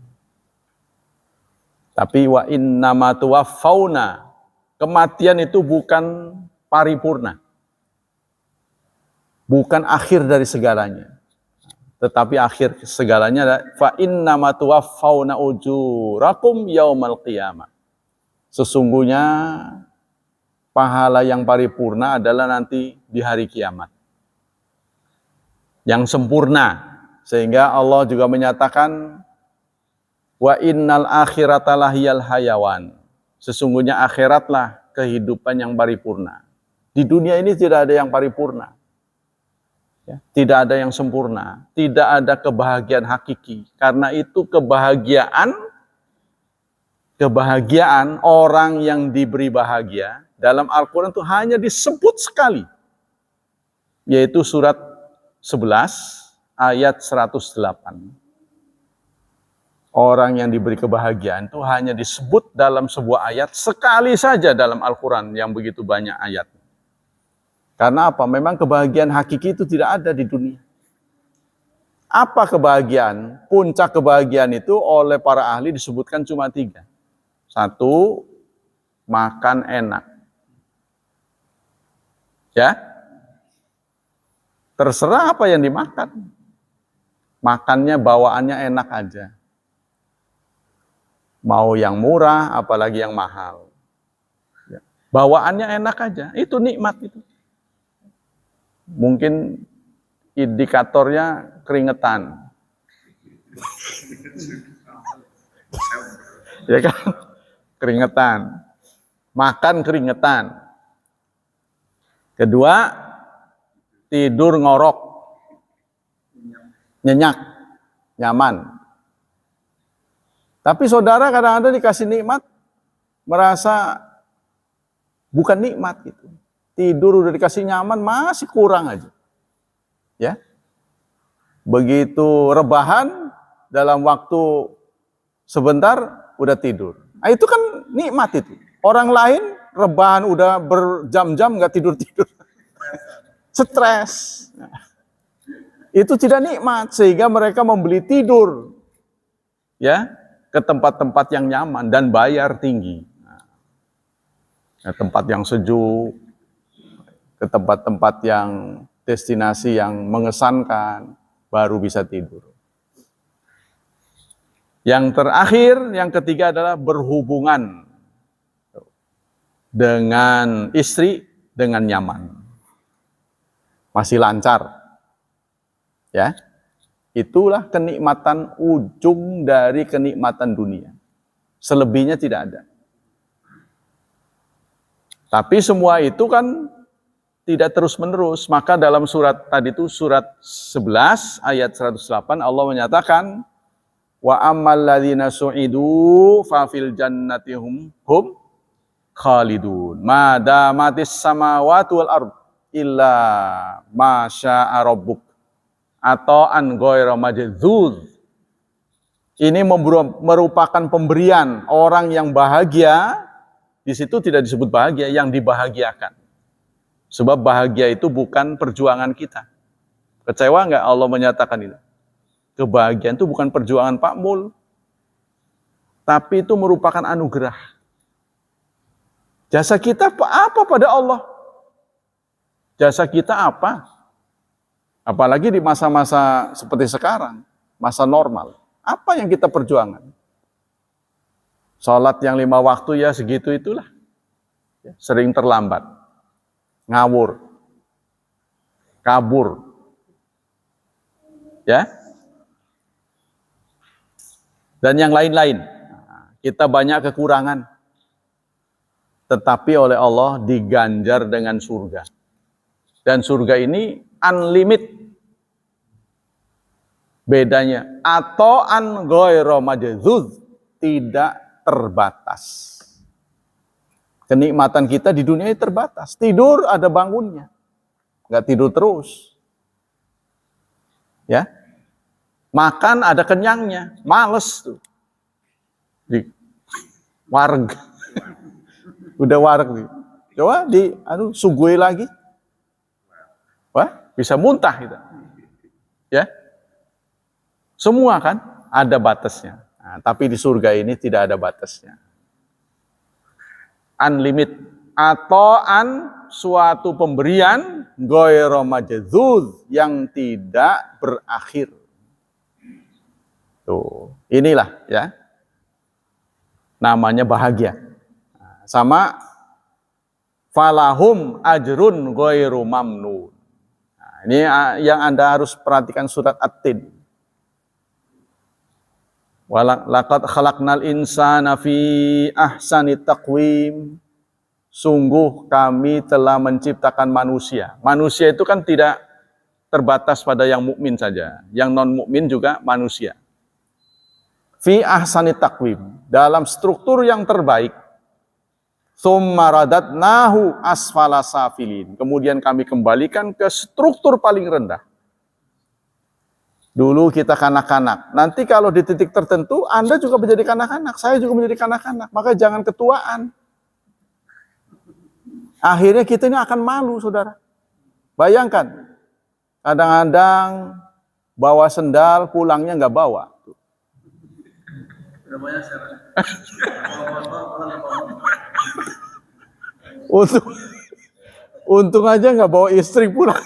Tapi wa innama tuwaffauna, kematian itu bukan paripurna. Bukan akhir dari segalanya. Tetapi akhir segalanya adalah fa innama tuwaffauna ujurakum yaumal qiyamah. Sesungguhnya pahala yang paripurna adalah nanti di hari kiamat. Yang sempurna. Sehingga Allah juga menyatakan wa innal akhirata lahiyal hayawan. Sesungguhnya akhiratlah kehidupan yang paripurna. Di dunia ini tidak ada yang paripurna. Ya, tidak ada yang sempurna, tidak ada kebahagiaan hakiki. Karena itu kebahagiaan orang yang diberi bahagia dalam Al-Quran itu hanya disebut sekali, yaitu surat 11 ayat 108. Orang yang diberi kebahagiaan itu hanya disebut dalam sebuah ayat sekali saja dalam Al-Quran yang begitu banyak ayat. Karena apa? Memang kebahagiaan hakiki itu tidak ada di dunia. Apa kebahagiaan? Puncak kebahagiaan itu oleh para ahli disebutkan cuma 3. 1, makan enak. Ya? Terserah apa yang dimakan. Makannya, bawaannya enak aja. Mau yang murah, apalagi yang mahal. Ya. Bawaannya enak aja. Itu nikmat itu. Mungkin indikatornya keringetan. Ya kan? Keringetan. Makan keringetan. Kedua, tidur ngorok. Nyenyak. Nyaman. Tapi saudara kadang-kadang dikasih nikmat, merasa bukan nikmat gitu. Tidur udah dikasih nyaman, masih kurang aja. Ya. Begitu rebahan, dalam waktu sebentar, udah tidur. Nah, itu kan nikmat itu. Orang lain rebahan udah berjam-jam nggak tidur-tidur. Stres. Nah, itu tidak nikmat, sehingga mereka membeli tidur. Ya, ke tempat-tempat yang nyaman dan bayar tinggi. Nah, tempat yang sejuk, ke tempat-tempat yang destinasi yang mengesankan, baru bisa tidur. Yang terakhir, yang ketiga adalah berhubungan dengan istri dengan nyaman. Masih lancar. Ya. Itulah kenikmatan ujung dari kenikmatan dunia. Selebihnya tidak ada. Tapi semua itu kan tidak terus-menerus. Maka dalam surat tadi itu, surat 11 ayat 108, Allah menyatakan, wa ammal ladzina su'idu fa fil jannati hum khalidun ma damatis samawati wal ard illa ma syaa rabbuk atau an ghairu majdzuz. Ini merupakan pemberian orang yang bahagia. Di situ tidak disebut bahagia, yang dibahagiakan. Sebab bahagia itu bukan perjuangan kita. Kecewa nggak Allah menyatakan itu? Kebahagiaan itu bukan perjuangan Pak Mul, tapi itu merupakan anugerah. Jasa kita apa pada Allah? Jasa kita apa? Apalagi di masa-masa seperti sekarang, masa normal. Apa yang kita perjuangkan? Sholat yang 5 waktu ya segitu itulah. Sering terlambat, ngawur, kabur. Ya. Dan yang lain-lain. Kita banyak kekurangan. Tetapi oleh Allah diganjar dengan surga. Dan surga ini unlimited. Bedanya. Atau an ghairu majzuz. Tidak terbatas. Kenikmatan kita di dunia ini terbatas. Tidur ada bangunnya. Nggak tidur terus. Ya. Makan ada kenyangnya. Males tuh. Di wareg. Udah wareg nih. Coba sugoi lagi. Wah, bisa muntah kita. Ya. Semua kan ada batasnya. Nah, tapi di surga ini tidak ada batasnya. Unlimited atau suatu pemberian ghairu majzuz yang tidak berakhir. Tuh, inilah ya. Namanya bahagia. Sama falahum ajrun ghairu mamnun. Nah, ini yang Anda harus perhatikan surat At-Tin. Laqad khalaqnal insana fi ahsani taqwim. Sungguh kami telah menciptakan manusia. Manusia itu kan tidak terbatas pada yang mukmin saja, yang non mukmin juga manusia. Fi ahsani taqwim, dalam struktur yang terbaik. Tsumma radadnahu asfala safilin. Kemudian kami kembalikan ke struktur paling rendah. Dulu kita kanak-kanak. Nanti kalau di titik tertentu, Anda juga menjadi kanak-kanak. Saya juga menjadi kanak-kanak. Maka jangan ketuaan. Akhirnya kita ini akan malu, saudara. Bayangkan. Kadang-kadang bawa sendal, pulangnya nggak bawa. Untung aja nggak bawa istri pulang.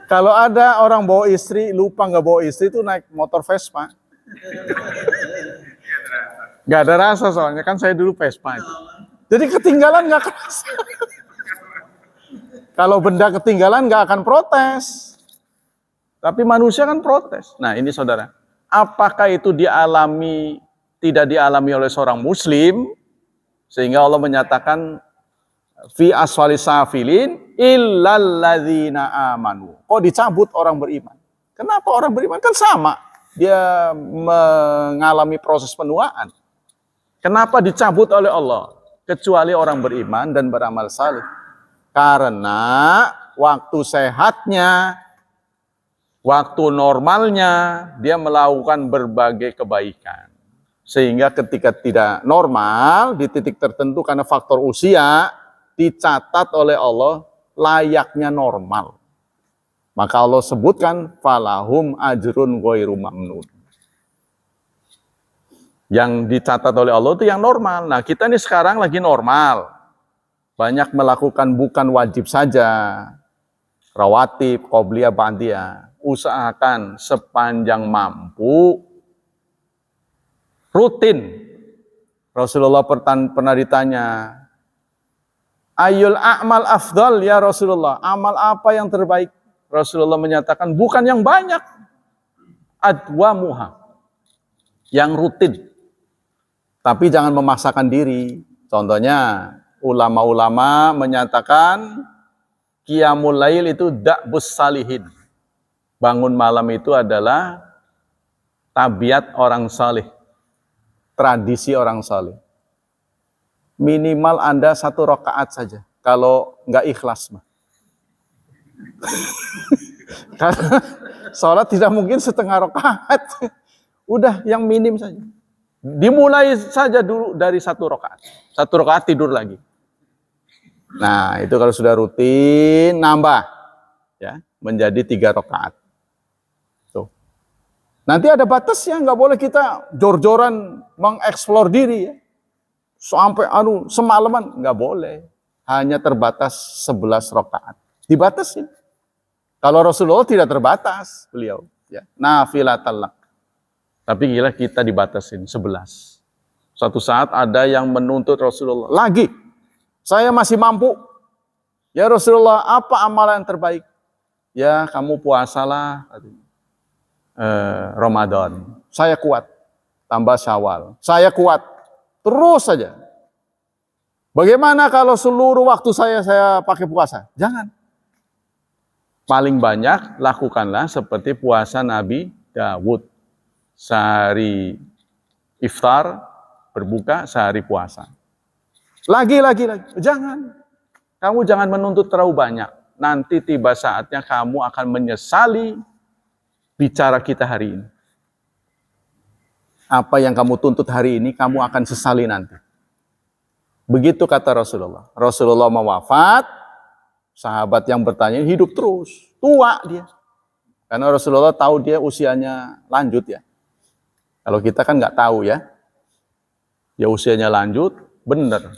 Kalau ada orang bawa istri, lupa nggak bawa istri itu naik motor Vespa. Nggak ada rasa soalnya, kan saya dulu Vespa. Jadi ketinggalan nggak kerasa. Kalau benda ketinggalan nggak akan protes. Tapi manusia kan protes. Nah ini saudara, apakah itu tidak dialami oleh seorang muslim, sehingga Allah menyatakan, fi asfali safilin illal ladzina amanu. Kok dicabut orang beriman? Kenapa orang beriman? Kan sama. Dia mengalami proses penuaan. Kenapa dicabut oleh Allah? Kecuali orang beriman dan beramal saleh. Karena waktu sehatnya, waktu normalnya, dia melakukan berbagai kebaikan. Sehingga ketika tidak normal, di titik tertentu karena faktor usia, dicatat oleh Allah layaknya normal. Maka Allah sebutkan, falahum ajrun ghairu mamnun. Yang dicatat oleh Allah itu yang normal. Nah kita ini sekarang lagi normal. Banyak melakukan bukan wajib saja. Rawatib, qobliyah, ba'diyah. Usahakan sepanjang mampu rutin. Rasulullah pernah ditanya, Ayul a'mal afdal ya Rasulullah, amal apa yang terbaik? Rasulullah menyatakan bukan yang banyak, adwamuha, yang rutin. Tapi jangan memaksakan diri. Contohnya ulama-ulama menyatakan qiyamul lail itu da'bus salihin. Bangun malam itu adalah tabiat orang saleh, tradisi orang saleh. Minimal Anda 1 rakaat saja. Kalau nggak ikhlas mah. Karena sholat tidak mungkin setengah rakaat. Udah yang minim saja. Dimulai saja dulu dari 1 rakaat. 1 rakaat tidur lagi. Nah itu kalau sudah rutin nambah ya menjadi 3 rakaat. Nanti ada batasnya, nggak boleh kita jor-joran mengeksplor diri ya. Sampai semalaman, nggak boleh. Hanya terbatas 11 rakaat. Dibatasin. Kalau Rasulullah tidak terbatas, beliau. Ya. Nafilatal lak. Tapi gila kita dibatasin 11. Suatu saat ada yang menuntut Rasulullah. Lagi, saya masih mampu. Ya Rasulullah, apa amalan yang terbaik? Ya kamu puasalah Ramadan. Saya kuat. Tambah Syawal. Saya kuat. Terus saja. Bagaimana kalau seluruh waktu saya pakai puasa? Jangan. Paling banyak lakukanlah seperti puasa Nabi Dawud. Sehari iftar, berbuka, sehari puasa. Lagi. Jangan. Kamu jangan menuntut terlalu banyak. Nanti tiba saatnya kamu akan menyesali bicara kita hari ini. Apa yang kamu tuntut hari ini, kamu akan sesali nanti. Begitu kata Rasulullah. Rasulullah mau wafat, sahabat yang bertanya hidup terus. Tua dia. Karena Rasulullah tahu dia usianya lanjut ya. Kalau kita kan nggak tahu ya. Ya usianya lanjut, bener.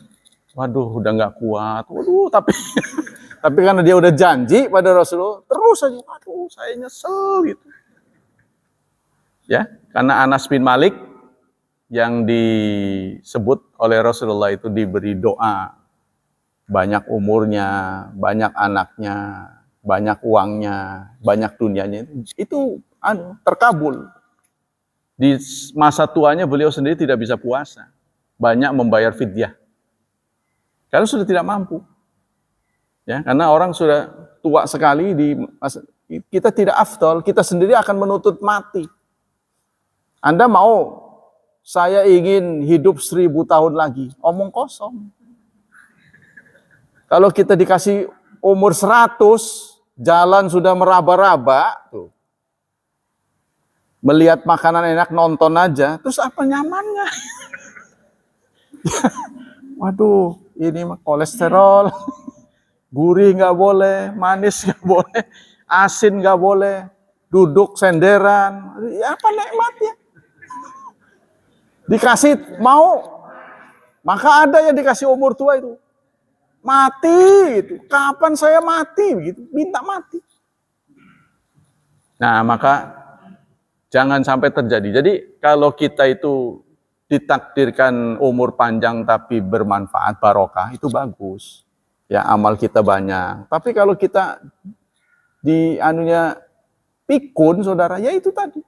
Waduh, udah nggak kuat. Waduh, tapi karena dia udah janji pada Rasulullah, terus aja. Waduh, saya nyesel gitu. Ya, karena Anas bin Malik yang disebut oleh Rasulullah itu diberi doa. Banyak umurnya, banyak anaknya, banyak uangnya, banyak dunianya. Itu terkabul. Di masa tuanya beliau sendiri tidak bisa puasa. Banyak membayar fidyah. Karena sudah tidak mampu. Ya, karena orang sudah tua sekali kita tidak afdal, kita sendiri akan menuntut mati. Anda mau saya ingin hidup 1000 tahun lagi, omong kosong. Kalau kita dikasih umur 100, jalan sudah meraba-raba, tuh. Melihat makanan enak, nonton aja, terus apa nyamannya? Waduh, ini mah kolesterol, gurih nggak boleh, manis nggak boleh, asin nggak boleh, duduk senderan, ya apa nikmatnya? Dikasih mau, maka ada yang dikasih umur tua itu, mati itu, kapan saya mati begitu, minta mati. Nah maka jangan sampai terjadi. Jadi kalau kita itu ditakdirkan umur panjang tapi bermanfaat, barokah, itu bagus. Ya amal kita banyak. Tapi kalau kita pikun saudara, ya itu tadi.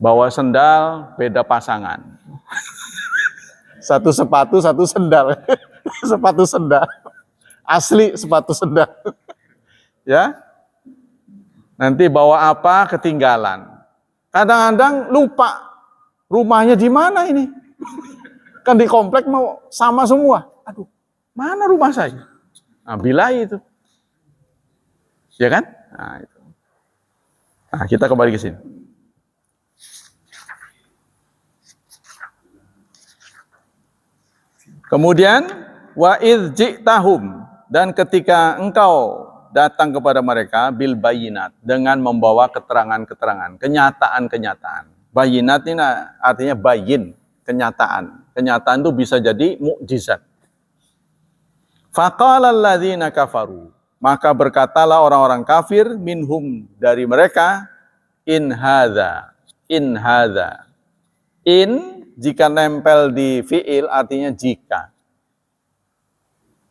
Bawa sendal, beda pasangan. Satu sepatu, satu sendal. Sepatu sendal. Asli sepatu sendal. Ya. Nanti bawa apa, ketinggalan. Kadang-kadang lupa. Rumahnya di mana ini? Kan di komplek mau sama semua. Aduh, mana rumah saya? Nah, bilai itu. Ya kan? Nah, itu. Nah, kita kembali ke sini. Kemudian wa idh ji'tahum, dan ketika engkau datang kepada mereka bil bayinat, dengan membawa keterangan-keterangan, kenyataan-kenyataan. Bayinat ini artinya bayin, kenyataan. Kenyataan itu bisa jadi mukjizat. Faqala alladzina kafaru, maka berkatalah orang-orang kafir minhum, dari mereka, in hadza. In jika nempel di fiil artinya jika.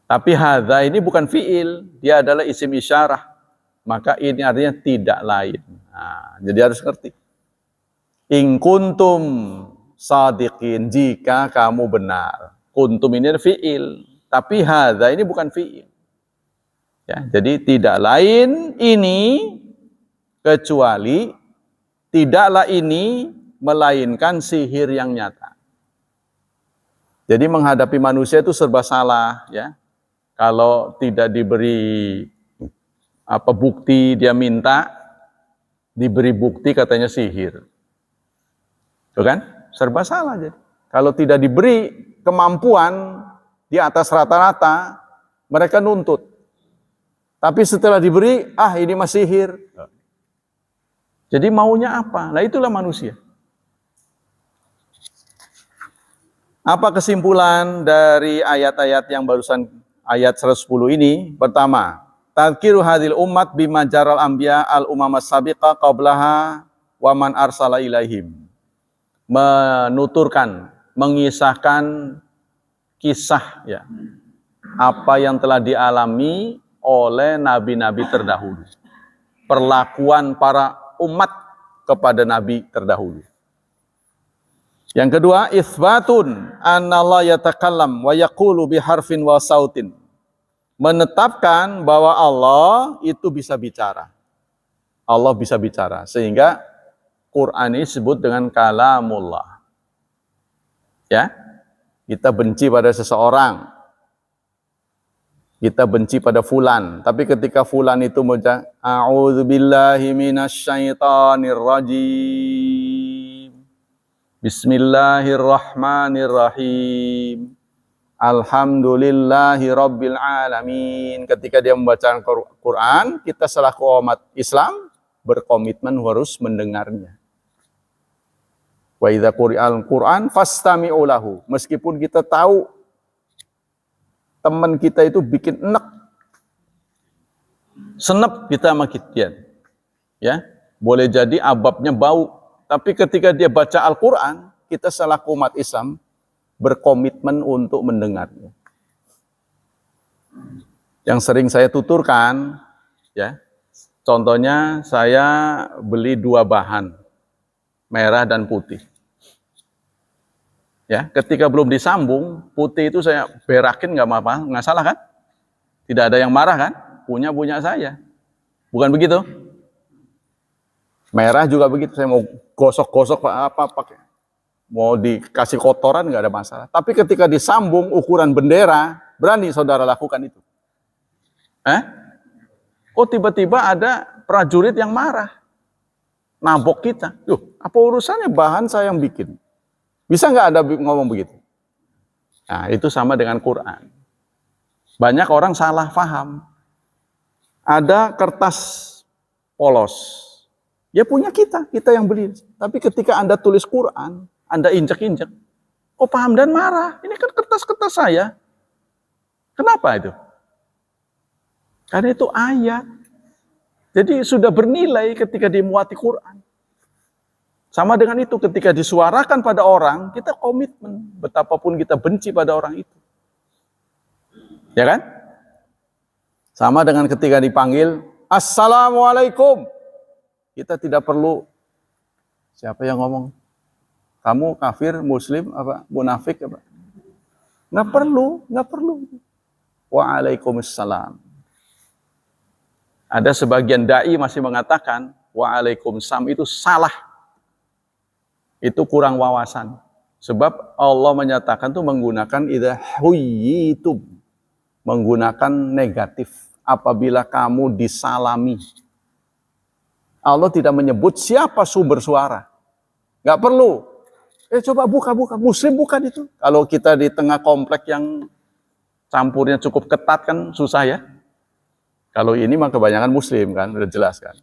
Tapi hadza ini bukan fiil, dia adalah isim isyarah. Maka ini artinya tidak lain. Nah, jadi harus ngerti. In kuntum sadiqin, jika kamu benar. Kuntum ini fiil, tapi hadza ini bukan fiil. Ya, jadi tidak lain ini kecuali, tidaklah ini melainkan sihir yang nyata. Jadi menghadapi manusia itu serba salah, ya. Kalau tidak diberi bukti, dia minta diberi bukti katanya sihir. Tuh kan? Serba salah jadi. Kalau tidak diberi kemampuan di atas rata-rata, mereka nuntut. Tapi setelah diberi, ini mah sihir. Jadi maunya apa? Nah itulah manusia. Apa kesimpulan dari ayat-ayat yang barusan ayat 110 ini? Pertama, tadkiru hadil ummat bima jaral anbiya al umama sabiqa qablaha wa man arsala ilaihim. Menuturkan, mengisahkan kisah ya, apa yang telah dialami oleh nabi-nabi terdahulu. Perlakuan para umat kepada nabi terdahulu. Yang kedua, itsbatun annallaha yatakallam wa yaqulu biharfin wa sautin. Menetapkan bahwa Allah itu bisa bicara. Allah bisa bicara. Sehingga Quran ini disebut dengan kalamullah. Ya. Kita benci pada seseorang. Kita benci pada fulan. Tapi ketika fulan itu mengucap a'udzubillahi minasyaitonir rajim. Bismillahirrahmanirrahim. Alhamdulillahi rabbil alamin. Ketika dia membaca Quran, kita selaku umat Islam berkomitmen harus mendengarnya. Wa idza quri'al Quran fastami'u lahu. Meskipun kita tahu teman kita itu bikin enek, senep kita sama kita, ya, boleh jadi ababnya bau. Tapi ketika dia baca Al-Quran, kita selaku umat Islam berkomitmen untuk mendengarnya. Yang sering saya tuturkan, ya, contohnya saya beli 2 bahan, merah dan putih. Ya, ketika belum disambung, putih itu saya berakin nggak apa-apa, nggak salah kan? Tidak ada yang marah kan? Punya saya, bukan begitu? Merah juga begitu, saya mau gosok-gosok apa pakai, mau dikasih kotoran nggak ada masalah. Tapi ketika disambung ukuran bendera, berani saudara lakukan itu? Kok tiba-tiba ada prajurit yang marah, nabok kita? Apa urusannya bahan saya yang bikin? Bisa nggak ada ngomong begitu? Nah, itu sama dengan Quran. Banyak orang salah paham. Ada kertas polos. Ya punya kita yang beli. Tapi ketika Anda tulis Quran, Anda injek-injek, kok paham dan marah? Ini kan kertas-kertas saya. Kenapa itu? Karena itu ayat. Jadi sudah bernilai ketika dimuati Quran. Sama dengan itu, ketika disuarakan pada orang, kita komitmen. Betapapun kita benci pada orang itu. Ya kan? Sama dengan ketika dipanggil, Assalamualaikum. Kita tidak perlu, siapa yang ngomong? Kamu kafir, muslim, apa munafik apa? Nggak perlu. Waalaikumsalam. Ada sebagian dai masih mengatakan waalaikumsalam itu salah. Itu kurang wawasan. Sebab Allah menyatakan itu menggunakan idza huyyitum, menggunakan negatif apabila kamu disalami. Allah tidak menyebut siapa sumber suara. Nggak perlu. Coba buka. Muslim bukan itu. Kalau kita di tengah komplek yang campurnya cukup ketat kan susah ya. Kalau ini mah kebanyakan muslim kan, udah jelas kan.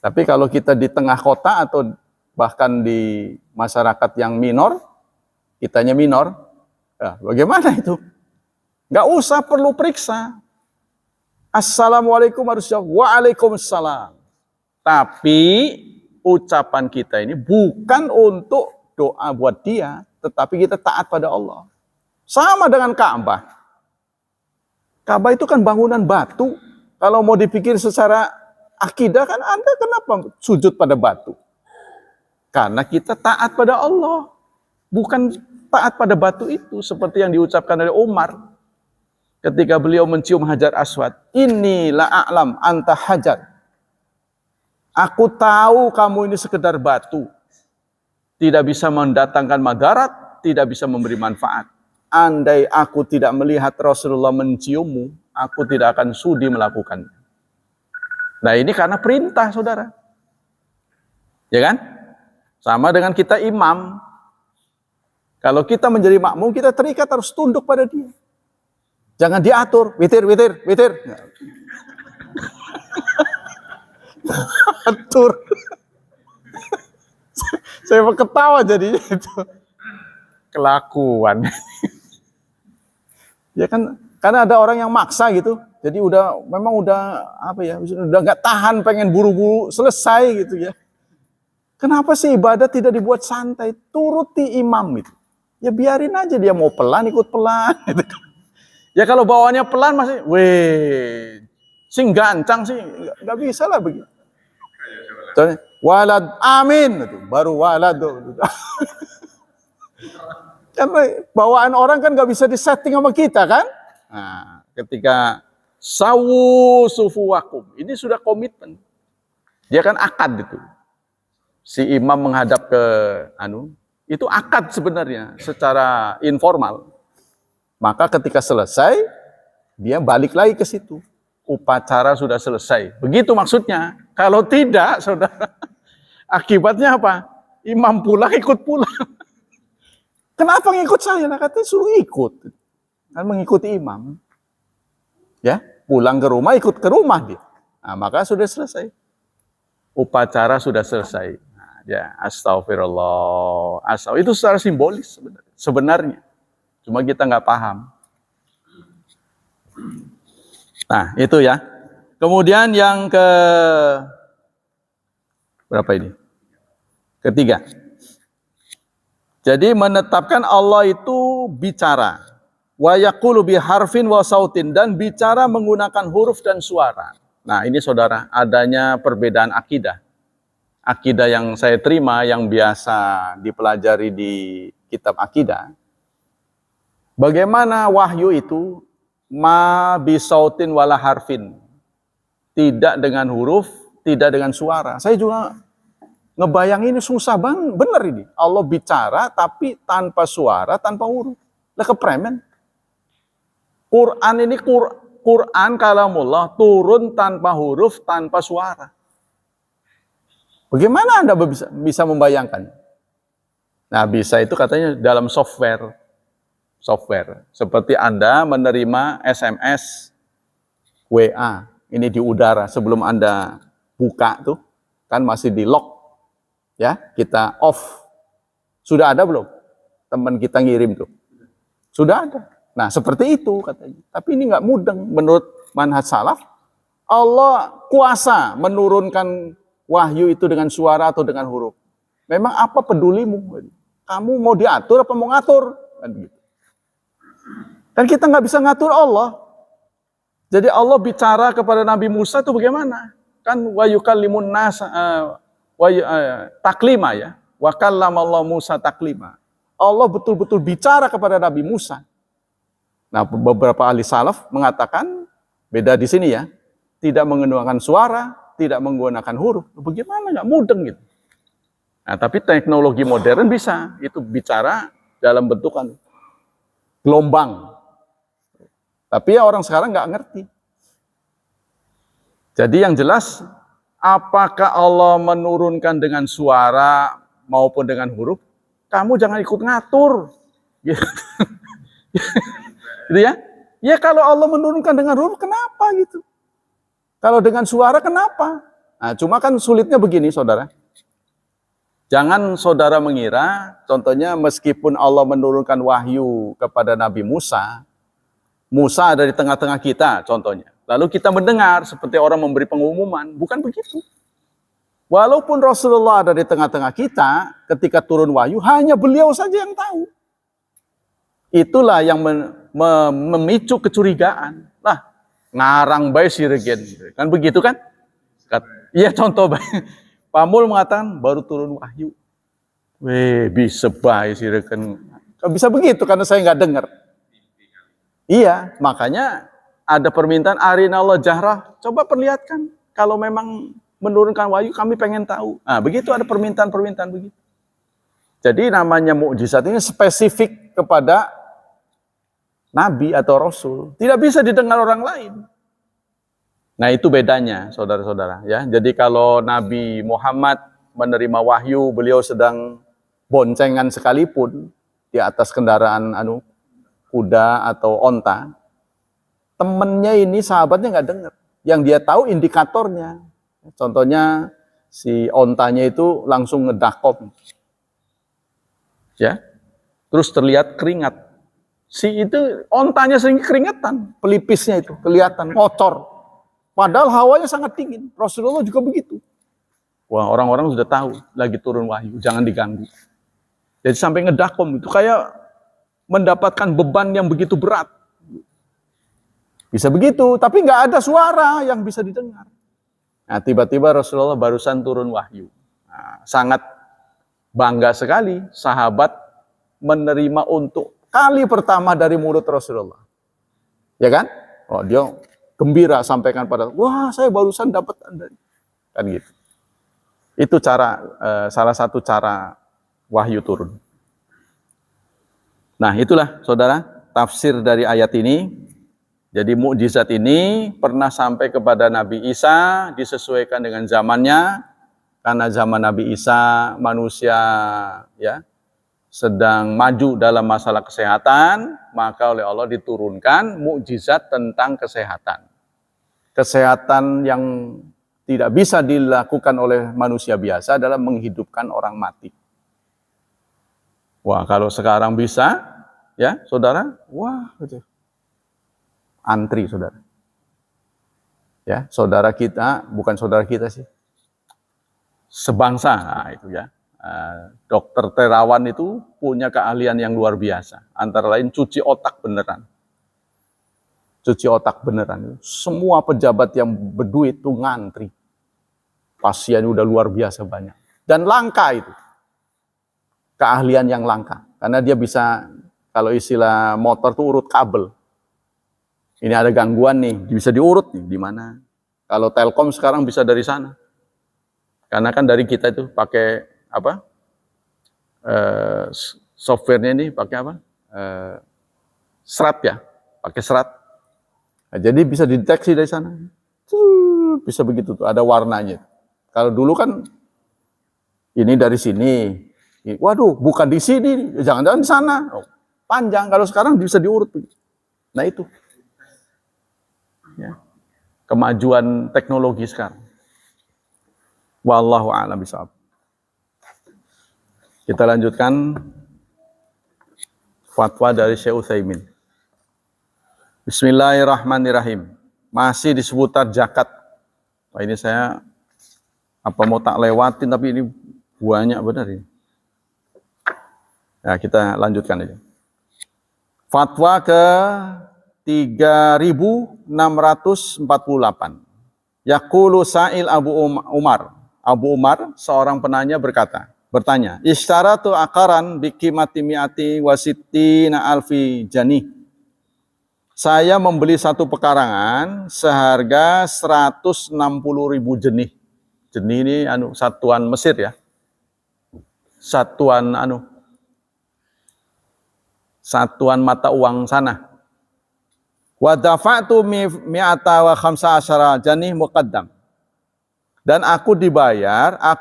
Tapi kalau kita di tengah kota atau bahkan di masyarakat yang minor, kitanya minor, ya bagaimana itu? Nggak usah perlu periksa. Assalamualaikum harus jawab, waalaikumsalam. Tapi ucapan kita ini bukan untuk doa buat dia, tetapi kita taat pada Allah. Sama dengan Ka'bah. Ka'bah itu kan bangunan batu. Kalau mau dipikir secara akidah kan Anda kenapa sujud pada batu? Karena kita taat pada Allah. Bukan taat pada batu itu. Seperti yang diucapkan oleh Umar. Ketika beliau mencium Hajar Aswad. Inilah a'lam anta hajar. Aku tahu kamu ini sekedar batu. Tidak bisa mendatangkan madarat, tidak bisa memberi manfaat. Andai aku tidak melihat Rasulullah menciummu, aku tidak akan sudi melakukannya. Nah ini karena perintah saudara. Ya kan? Sama dengan kita imam. Kalau kita menjadi makmum, kita terikat harus tunduk pada dia. Jangan diatur, witir. Atur. Saya mau ketawa jadinya itu. Kelakuan. Ya kan, karena ada orang yang maksa gitu. Jadi memang udah apa ya, udah nggak tahan pengen buru-buru selesai gitu ya. Kenapa sih ibadah tidak dibuat santai? Turuti imam itu. Ya biarin aja dia mau pelan ikut pelan. Gitu. Ya kalau bawaannya pelan masih, sing gancang sih nggak bisa lah begitu. Soalnya, walad amin, itu baru walad. Karena bawaan orang kan nggak bisa disetting sama kita kan. Nah, ketika sawu sufuwakum, ini sudah komitmen. Dia kan akad itu. Si imam menghadap ke itu akad sebenarnya secara informal. Maka ketika selesai, dia balik lagi ke situ. Upacara sudah selesai. Begitu maksudnya. Kalau tidak, saudara, akibatnya apa? Imam pulang, ikut pulang. Kenapa ngikut saya? Nah, katanya suruh ikut. Kan mengikuti imam. Ya, pulang ke rumah, ikut ke rumah dia. Nah, maka sudah selesai. Upacara sudah selesai. Nah, ya, astagfirullah. Itu secara simbolis sebenarnya. Cuma kita nggak paham. Nah, itu ya. Kemudian yang berapa ini? Ketiga. Jadi menetapkan Allah itu bicara. Wa yaqulu biharfin wa sautin, dan bicara menggunakan huruf dan suara. Nah, ini saudara, adanya perbedaan akidah. Akidah yang saya terima, yang biasa dipelajari di kitab akidah. Bagaimana wahyu itu ma bisautin wala harfin. Tidak dengan huruf, tidak dengan suara. Saya juga ngebayang ini susah banget, bener ini. Allah bicara tapi tanpa suara, tanpa huruf. Lah kepremen. Quran ini Quran kalamullah turun tanpa huruf, tanpa suara. Bagaimana Anda bisa membayangkan? Nah, bisa itu katanya dalam software. Seperti Anda menerima SMS, WA, ini di udara sebelum Anda buka tuh, kan masih di lock. Ya, kita off. Sudah ada belum? Teman kita ngirim tuh. Sudah ada. Nah, seperti itu katanya. Tapi ini nggak mudeng. Menurut manhaj salaf, Allah kuasa menurunkan wahyu itu dengan suara atau dengan huruf. Memang apa pedulimu? Kamu mau diatur apa mau ngatur? Kan gitu. Dan kita nggak bisa ngatur Allah. Jadi Allah bicara kepada Nabi Musa itu bagaimana? Kan wa yukallimun nas taklima ya. Wa kallamallahu Musa taklima. Allah betul-betul bicara kepada Nabi Musa. Nah, beberapa ahli salaf mengatakan beda di sini ya. Tidak menggunakan suara, tidak menggunakan huruf. Bagaimana nggak mudeng gitu. Nah, tapi teknologi modern bisa itu bicara dalam bentukan gelombang. Tapi ya orang sekarang nggak ngerti. Jadi yang jelas, apakah Allah menurunkan dengan suara maupun dengan huruf, kamu jangan ikut ngatur. Gitu ya? Ya kalau Allah menurunkan dengan huruf, kenapa gitu? Kalau dengan suara, kenapa? Nah, cuma kan sulitnya begini, saudara. Jangan saudara mengira, contohnya meskipun Allah menurunkan wahyu kepada Nabi Musa, Musa ada di tengah-tengah kita, contohnya. Lalu kita mendengar seperti orang memberi pengumuman. Bukan begitu. Walaupun Rasulullah ada di tengah-tengah kita, ketika turun wahyu, hanya beliau saja yang tahu. Itulah yang memicu kecurigaan. Lah, ngarang bae siregen. Kan begitu kan? Iya contoh bae. Pamul mengatakan baru turun wahyu. Bisa bae siregen. Bisa begitu karena saya nggak dengar. Iya, makanya ada permintaan arinallah jahrah. Coba perlihatkan kalau memang menurunkan wahyu, kami pengen tahu. Nah, begitu ada permintaan-permintaan begitu. Jadi namanya mukjizat ini spesifik kepada nabi atau rasul. Tidak bisa didengar orang lain. Nah, itu bedanya, saudara-saudara. Ya, jadi kalau Nabi Muhammad menerima wahyu, beliau sedang boncengan sekalipun di atas kendaraan kuda atau onta, temennya ini sahabatnya nggak dengar. Yang dia tahu indikatornya. Contohnya si ontanya itu langsung ngedakop. Ya. Terus terlihat keringat. Si itu ontanya sering keringetan, pelipisnya itu kelihatan kotor. Padahal hawanya sangat dingin. Rasulullah juga begitu. Wah, orang-orang sudah tahu lagi turun wahyu, jangan diganggu. Jadi sampai ngedakom itu kayak mendapatkan beban yang begitu berat. Bisa begitu, tapi nggak ada suara yang bisa didengar. Nah, tiba-tiba Rasulullah barusan turun wahyu. Nah, sangat bangga sekali sahabat menerima untuk kali pertama dari mulut Rasulullah. Ya kan? Oh, dia gembira sampaikan pada, wah saya barusan dapat dari. Kan gitu. Itu salah satu cara wahyu turun. Nah, itulah saudara tafsir dari ayat ini. Jadi mukjizat ini pernah sampai kepada Nabi Isa, disesuaikan dengan zamannya. Karena zaman Nabi Isa manusia ya sedang maju dalam masalah kesehatan, maka oleh Allah diturunkan mukjizat tentang kesehatan. Kesehatan yang tidak bisa dilakukan oleh manusia biasa adalah menghidupkan orang mati. Wah, kalau sekarang bisa, ya saudara, wah, antri saudara. Ya, saudara kita, bukan saudara kita sih, sebangsa, nah, itu ya. Dokter terawan itu punya keahlian yang luar biasa. Antara lain cuci otak beneran. Cuci otak beneran. Semua pejabat yang berduit itu ngantri. Pasien udah luar biasa banyak. Dan langka itu. Keahlian yang langka. Karena dia bisa, kalau istilah motor tuh urut kabel. Ini ada gangguan nih, bisa diurut nih, di mana. Kalau Telkom sekarang bisa dari sana. Karena kan dari kita itu pakai apa? Softwarenya ini pakai apa? Serat ya, pakai serat. Nah, jadi bisa dideteksi dari sana. Bisa begitu tuh, ada warnanya. Kalau dulu kan ini dari sini. Waduh, bukan di sini, jangan-jangan di sana. Oh, panjang. Kalau sekarang bisa diurut. Nah itu. Ya. Kemajuan teknologi sekarang. Wallahu a'lam bishawab. Kita lanjutkan fatwa dari Syekh Utsaimin. Bismillahirrahmanirrahim. Masih di seputar zakat. Wah, ini saya apa mau tak lewatin, tapi ini banyak benar ini. Ya, kita lanjutkan aja. Fatwa ke 3648. Yaqulu Sa'il Abu Umar. Abu Umar, seorang penanya bertanya, Istaratu akaran bikimati mi'ati wasittina alfi janih. Saya membeli satu pekarangan seharga 160.000 jenih. Jenih ini satuan Mesir ya. Satuan mata uang sana. Wa dafa'tu mi'ata wa khamsa asyara janih muqaddam. Dan aku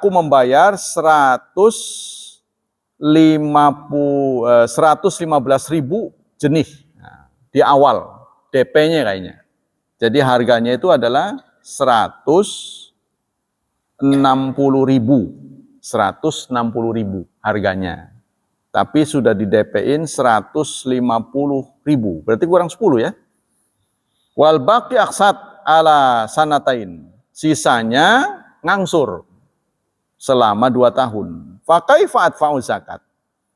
membayar 115.000 jenih di awal, DP-nya kayaknya. Jadi harganya itu adalah 160.000 harganya. Tapi sudah di DP-in 150.000, berarti kurang 10 ya. Wal baqi aqsat ala sanatain. Sisanya ngangsur selama 2 tahun. Fakaifa adfa'u zakat.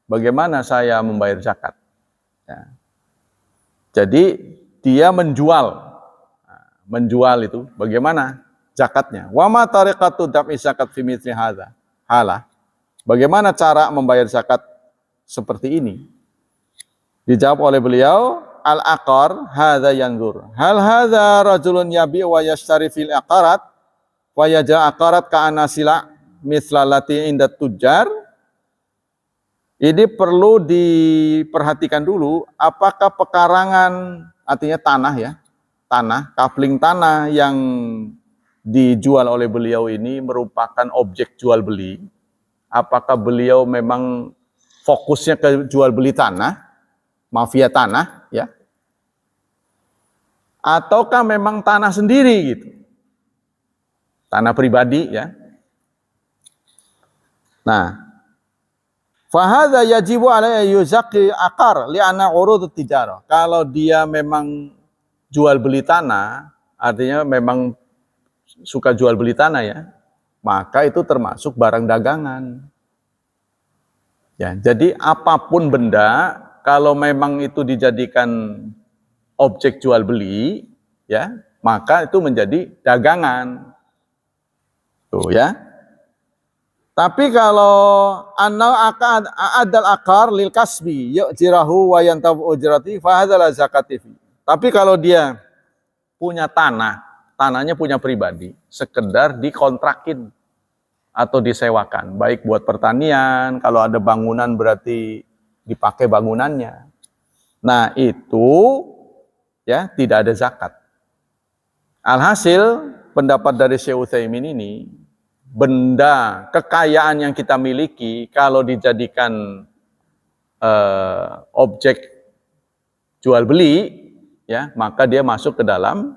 Bagaimana saya membayar zakat? Ya. Jadi dia menjual itu bagaimana zakatnya? Wa ma tariqatu daf'i zakat fi mithli hadza? Halah. Bagaimana cara membayar zakat seperti ini? Dijawab oleh beliau, al-aqar hadza yanzur. Hal hadza rajulun yabi wa yashtari fil aqarat? Wayaja akarat ka'anasila mislalati indat tujar. Ini perlu diperhatikan dulu, apakah pekarangan, artinya tanah ya, kapling tanah yang dijual oleh beliau ini merupakan objek jual beli. Apakah beliau memang fokusnya ke jual beli tanah, mafia tanah ya, ataukah memang tanah sendiri gitu. Tanah pribadi ya. Nah, Fahadha yajibu alaihi yuzaki akar li'anna urud tijarah. Kalau dia memang jual beli tanah, artinya memang suka jual beli tanah ya, maka itu termasuk barang dagangan. Ya, jadi apapun benda kalau memang itu dijadikan objek jual beli, ya, maka itu menjadi dagangan. Tuh ya. Tapi kalau adal akar lil kasbi yu'jirahu wa yantafu ujrati fa hadzal zakati. Tapi kalau dia punya tanah, tanahnya punya pribadi, sekedar dikontrakin atau disewakan, baik buat pertanian, kalau ada bangunan berarti dipakai bangunannya. Nah, itu ya tidak ada zakat. Alhasil pendapat dari Syekh Utsaimin ini, benda kekayaan yang kita miliki kalau dijadikan objek jual beli ya, maka dia masuk ke dalam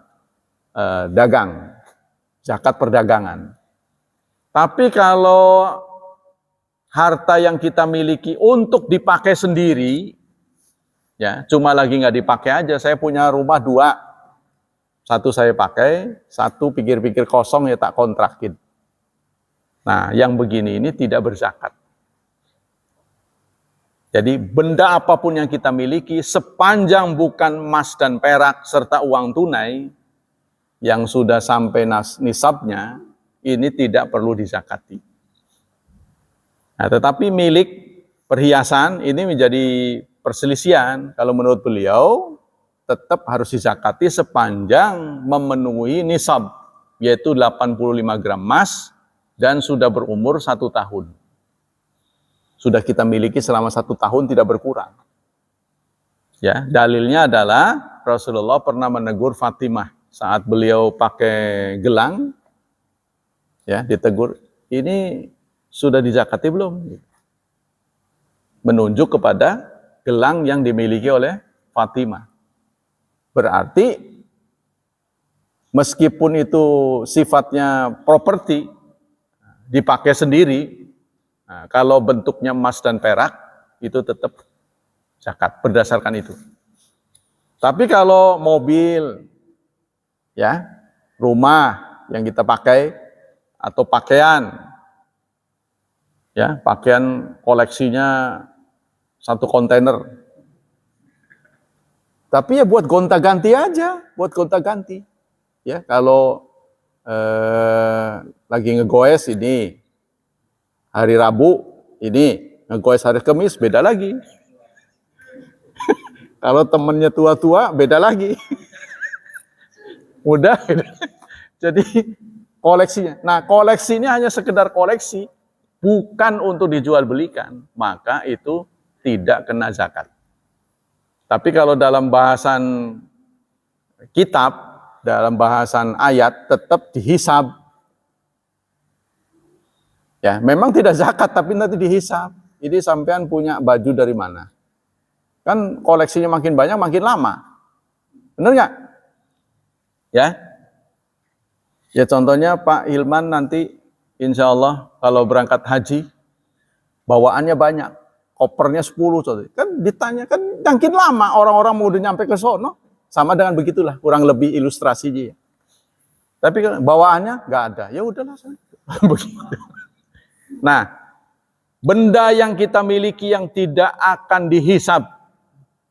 dagang, zakat perdagangan. Tapi kalau harta yang kita miliki untuk dipakai sendiri ya, cuma lagi nggak dipakai aja, saya punya rumah 2, satu saya pakai, satu pikir-pikir kosong ya tak kontrakin. Nah, yang begini ini tidak berzakat. Jadi benda apapun yang kita miliki sepanjang bukan emas dan perak serta uang tunai yang sudah sampai nisabnya, ini tidak perlu dizakati. Nah, tetapi milik perhiasan ini menjadi perselisihan. Kalau menurut beliau tetap harus dizakati sepanjang memenuhi nisab, yaitu 85 gram emas dan sudah berumur 1 tahun. Sudah kita miliki selama 1 tahun tidak berkurang. Ya, dalilnya adalah Rasulullah pernah menegur Fatimah saat beliau pakai gelang. Ya, ditegur, ini sudah dizakati belum? Menunjuk kepada gelang yang dimiliki oleh Fatimah. Berarti meskipun itu sifatnya properti, dipakai sendiri, nah, kalau bentuknya emas dan perak, itu tetap zakat berdasarkan itu. Tapi kalau mobil, ya, rumah yang kita pakai, atau pakaian, ya, pakaian koleksinya 1 kontainer, tapi ya buat gonta-ganti aja, buat gonta-ganti, ya, kalau lagi ngegoes ini hari Rabu, ini ngegoes hari Kamis, beda lagi. Kalau temennya tua-tua, beda lagi. Mudah. Jadi koleksinya. Nah, koleksi ini hanya sekedar koleksi, bukan untuk dijual belikan, maka itu tidak kena zakat. Tapi kalau dalam bahasan kitab, dalam bahasan ayat, tetap dihisab. Ya, memang tidak zakat, tapi nanti dihisab. Ini sampean punya baju dari mana? Kan koleksinya makin banyak, makin lama. Benar nggak? Ya. Ya, contohnya Pak Hilman nanti, insya Allah kalau berangkat haji, bawaannya banyak. Kopernya 10. Contohnya. Kan ditanya, kan makin lama orang-orang mau udah nyampe ke sono. Sama dengan begitulah, kurang lebih ilustrasinya. Tapi bawaannya nggak ada, ya udahlah. Begitu. Nah, benda yang kita miliki yang tidak akan dihisab,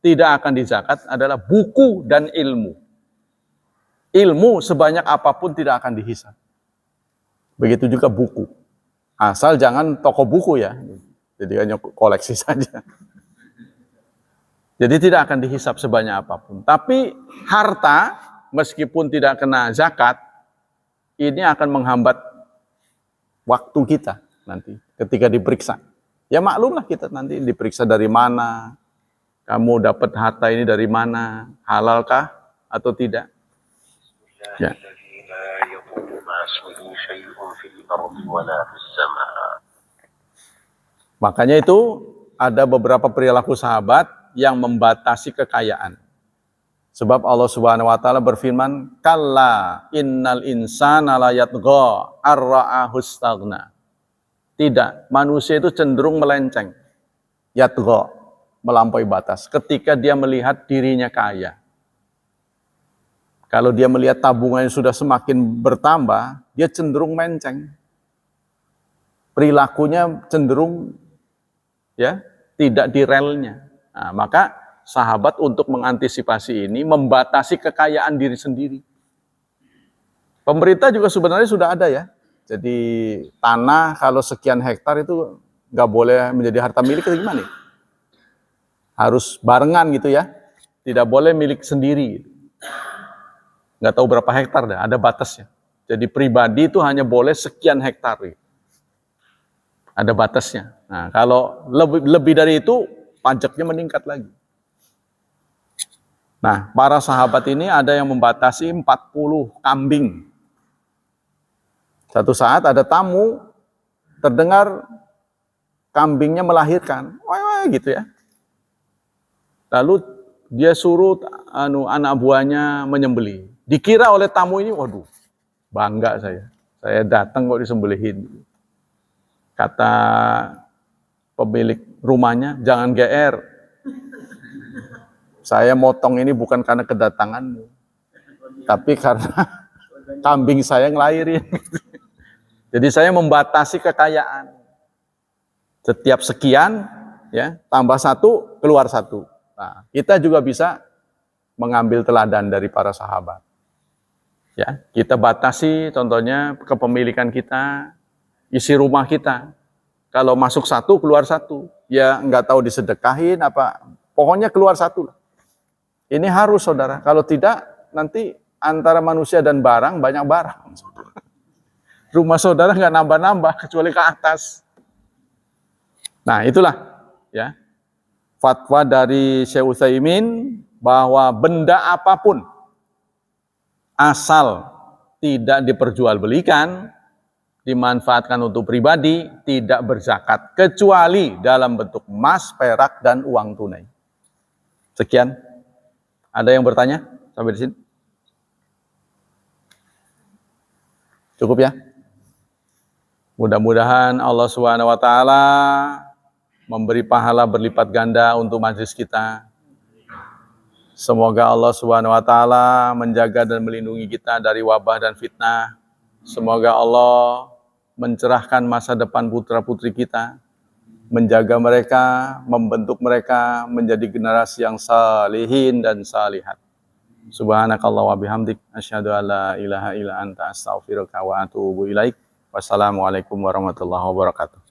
tidak akan dizakat adalah buku dan ilmu. Ilmu sebanyak apapun tidak akan dihisab. Begitu juga buku. Asal jangan toko buku ya, jadi hanya koleksi saja. Jadi tidak akan dihisab sebanyak apapun. Tapi harta, meskipun tidak kena zakat, ini akan menghambat waktu kita nanti ketika diperiksa. Ya maklumlah kita nanti diperiksa dari mana, kamu dapat harta ini dari mana, halalkah atau tidak. Ya. Makanya itu ada beberapa perilaku sahabat yang membatasi kekayaan. Sebab Allah Subhanahu wa taala berfirman, "Kalla innal insana la yatgha ar-ra'ahu istaghna." Tidak, manusia itu cenderung melenceng. yatgha, melampaui batas. Ketika dia melihat dirinya kaya. Kalau dia melihat tabungannya sudah semakin bertambah, dia cenderung menceng. Perilakunya cenderung ya tidak di relnya. Nah, maka sahabat untuk mengantisipasi ini membatasi kekayaan diri sendiri. Pemerintah juga sebenarnya sudah ada ya. Jadi tanah kalau sekian hektar itu nggak boleh menjadi harta milik atau gimana? Harus barengan gitu ya. Tidak boleh milik sendiri. Nggak tahu berapa hektar dah, ada batasnya. Jadi pribadi itu hanya boleh sekian hektar. Ada batasnya. Nah, kalau lebih dari itu, pajaknya meningkat lagi. Nah, para sahabat ini ada yang membatasi 40 kambing. Satu saat ada tamu, terdengar kambingnya melahirkan. Wah, gitu ya. Lalu dia suruh anak buahnya menyembelih. Dikira oleh tamu ini, waduh, bangga saya. Saya datang kok disembelihin. Kata pemilik rumahnya, jangan GR. Saya motong ini bukan karena kedatanganmu, tapi karena kambing saya ngelahirin. Jadi saya membatasi kekayaan. Setiap sekian, ya tambah satu, keluar satu. Nah, kita juga bisa mengambil teladan dari para sahabat. Ya, kita batasi contohnya kepemilikan kita, isi rumah kita. Kalau masuk satu, keluar satu. Ya nggak tahu disedekahin apa. Pokoknya keluar satu. Ini harus saudara. Kalau tidak, nanti antara manusia dan barang, banyak barang. Rumah saudara nggak nambah-nambah, kecuali ke atas. Nah itulah ya fatwa dari Syekh Utsaimin bahwa benda apapun asal tidak diperjualbelikan, dimanfaatkan untuk pribadi, tidak berzakat, kecuali dalam bentuk emas, perak, dan uang tunai. Sekian. Ada yang bertanya sampai di sini? Cukup ya? Mudah-mudahan Allah SWT memberi pahala berlipat ganda untuk majelis kita. Semoga Allah SWT menjaga dan melindungi kita dari wabah dan fitnah. Semoga Allah mencerahkan masa depan putra-putri kita, menjaga mereka, membentuk mereka menjadi generasi yang salihin dan salihat. Subhanakallah wa bihamdik, asyhadu an la ilaha illa anta astaghfiruka wa atubu ilaik. Wassalamualaikum warahmatullahi wabarakatuh.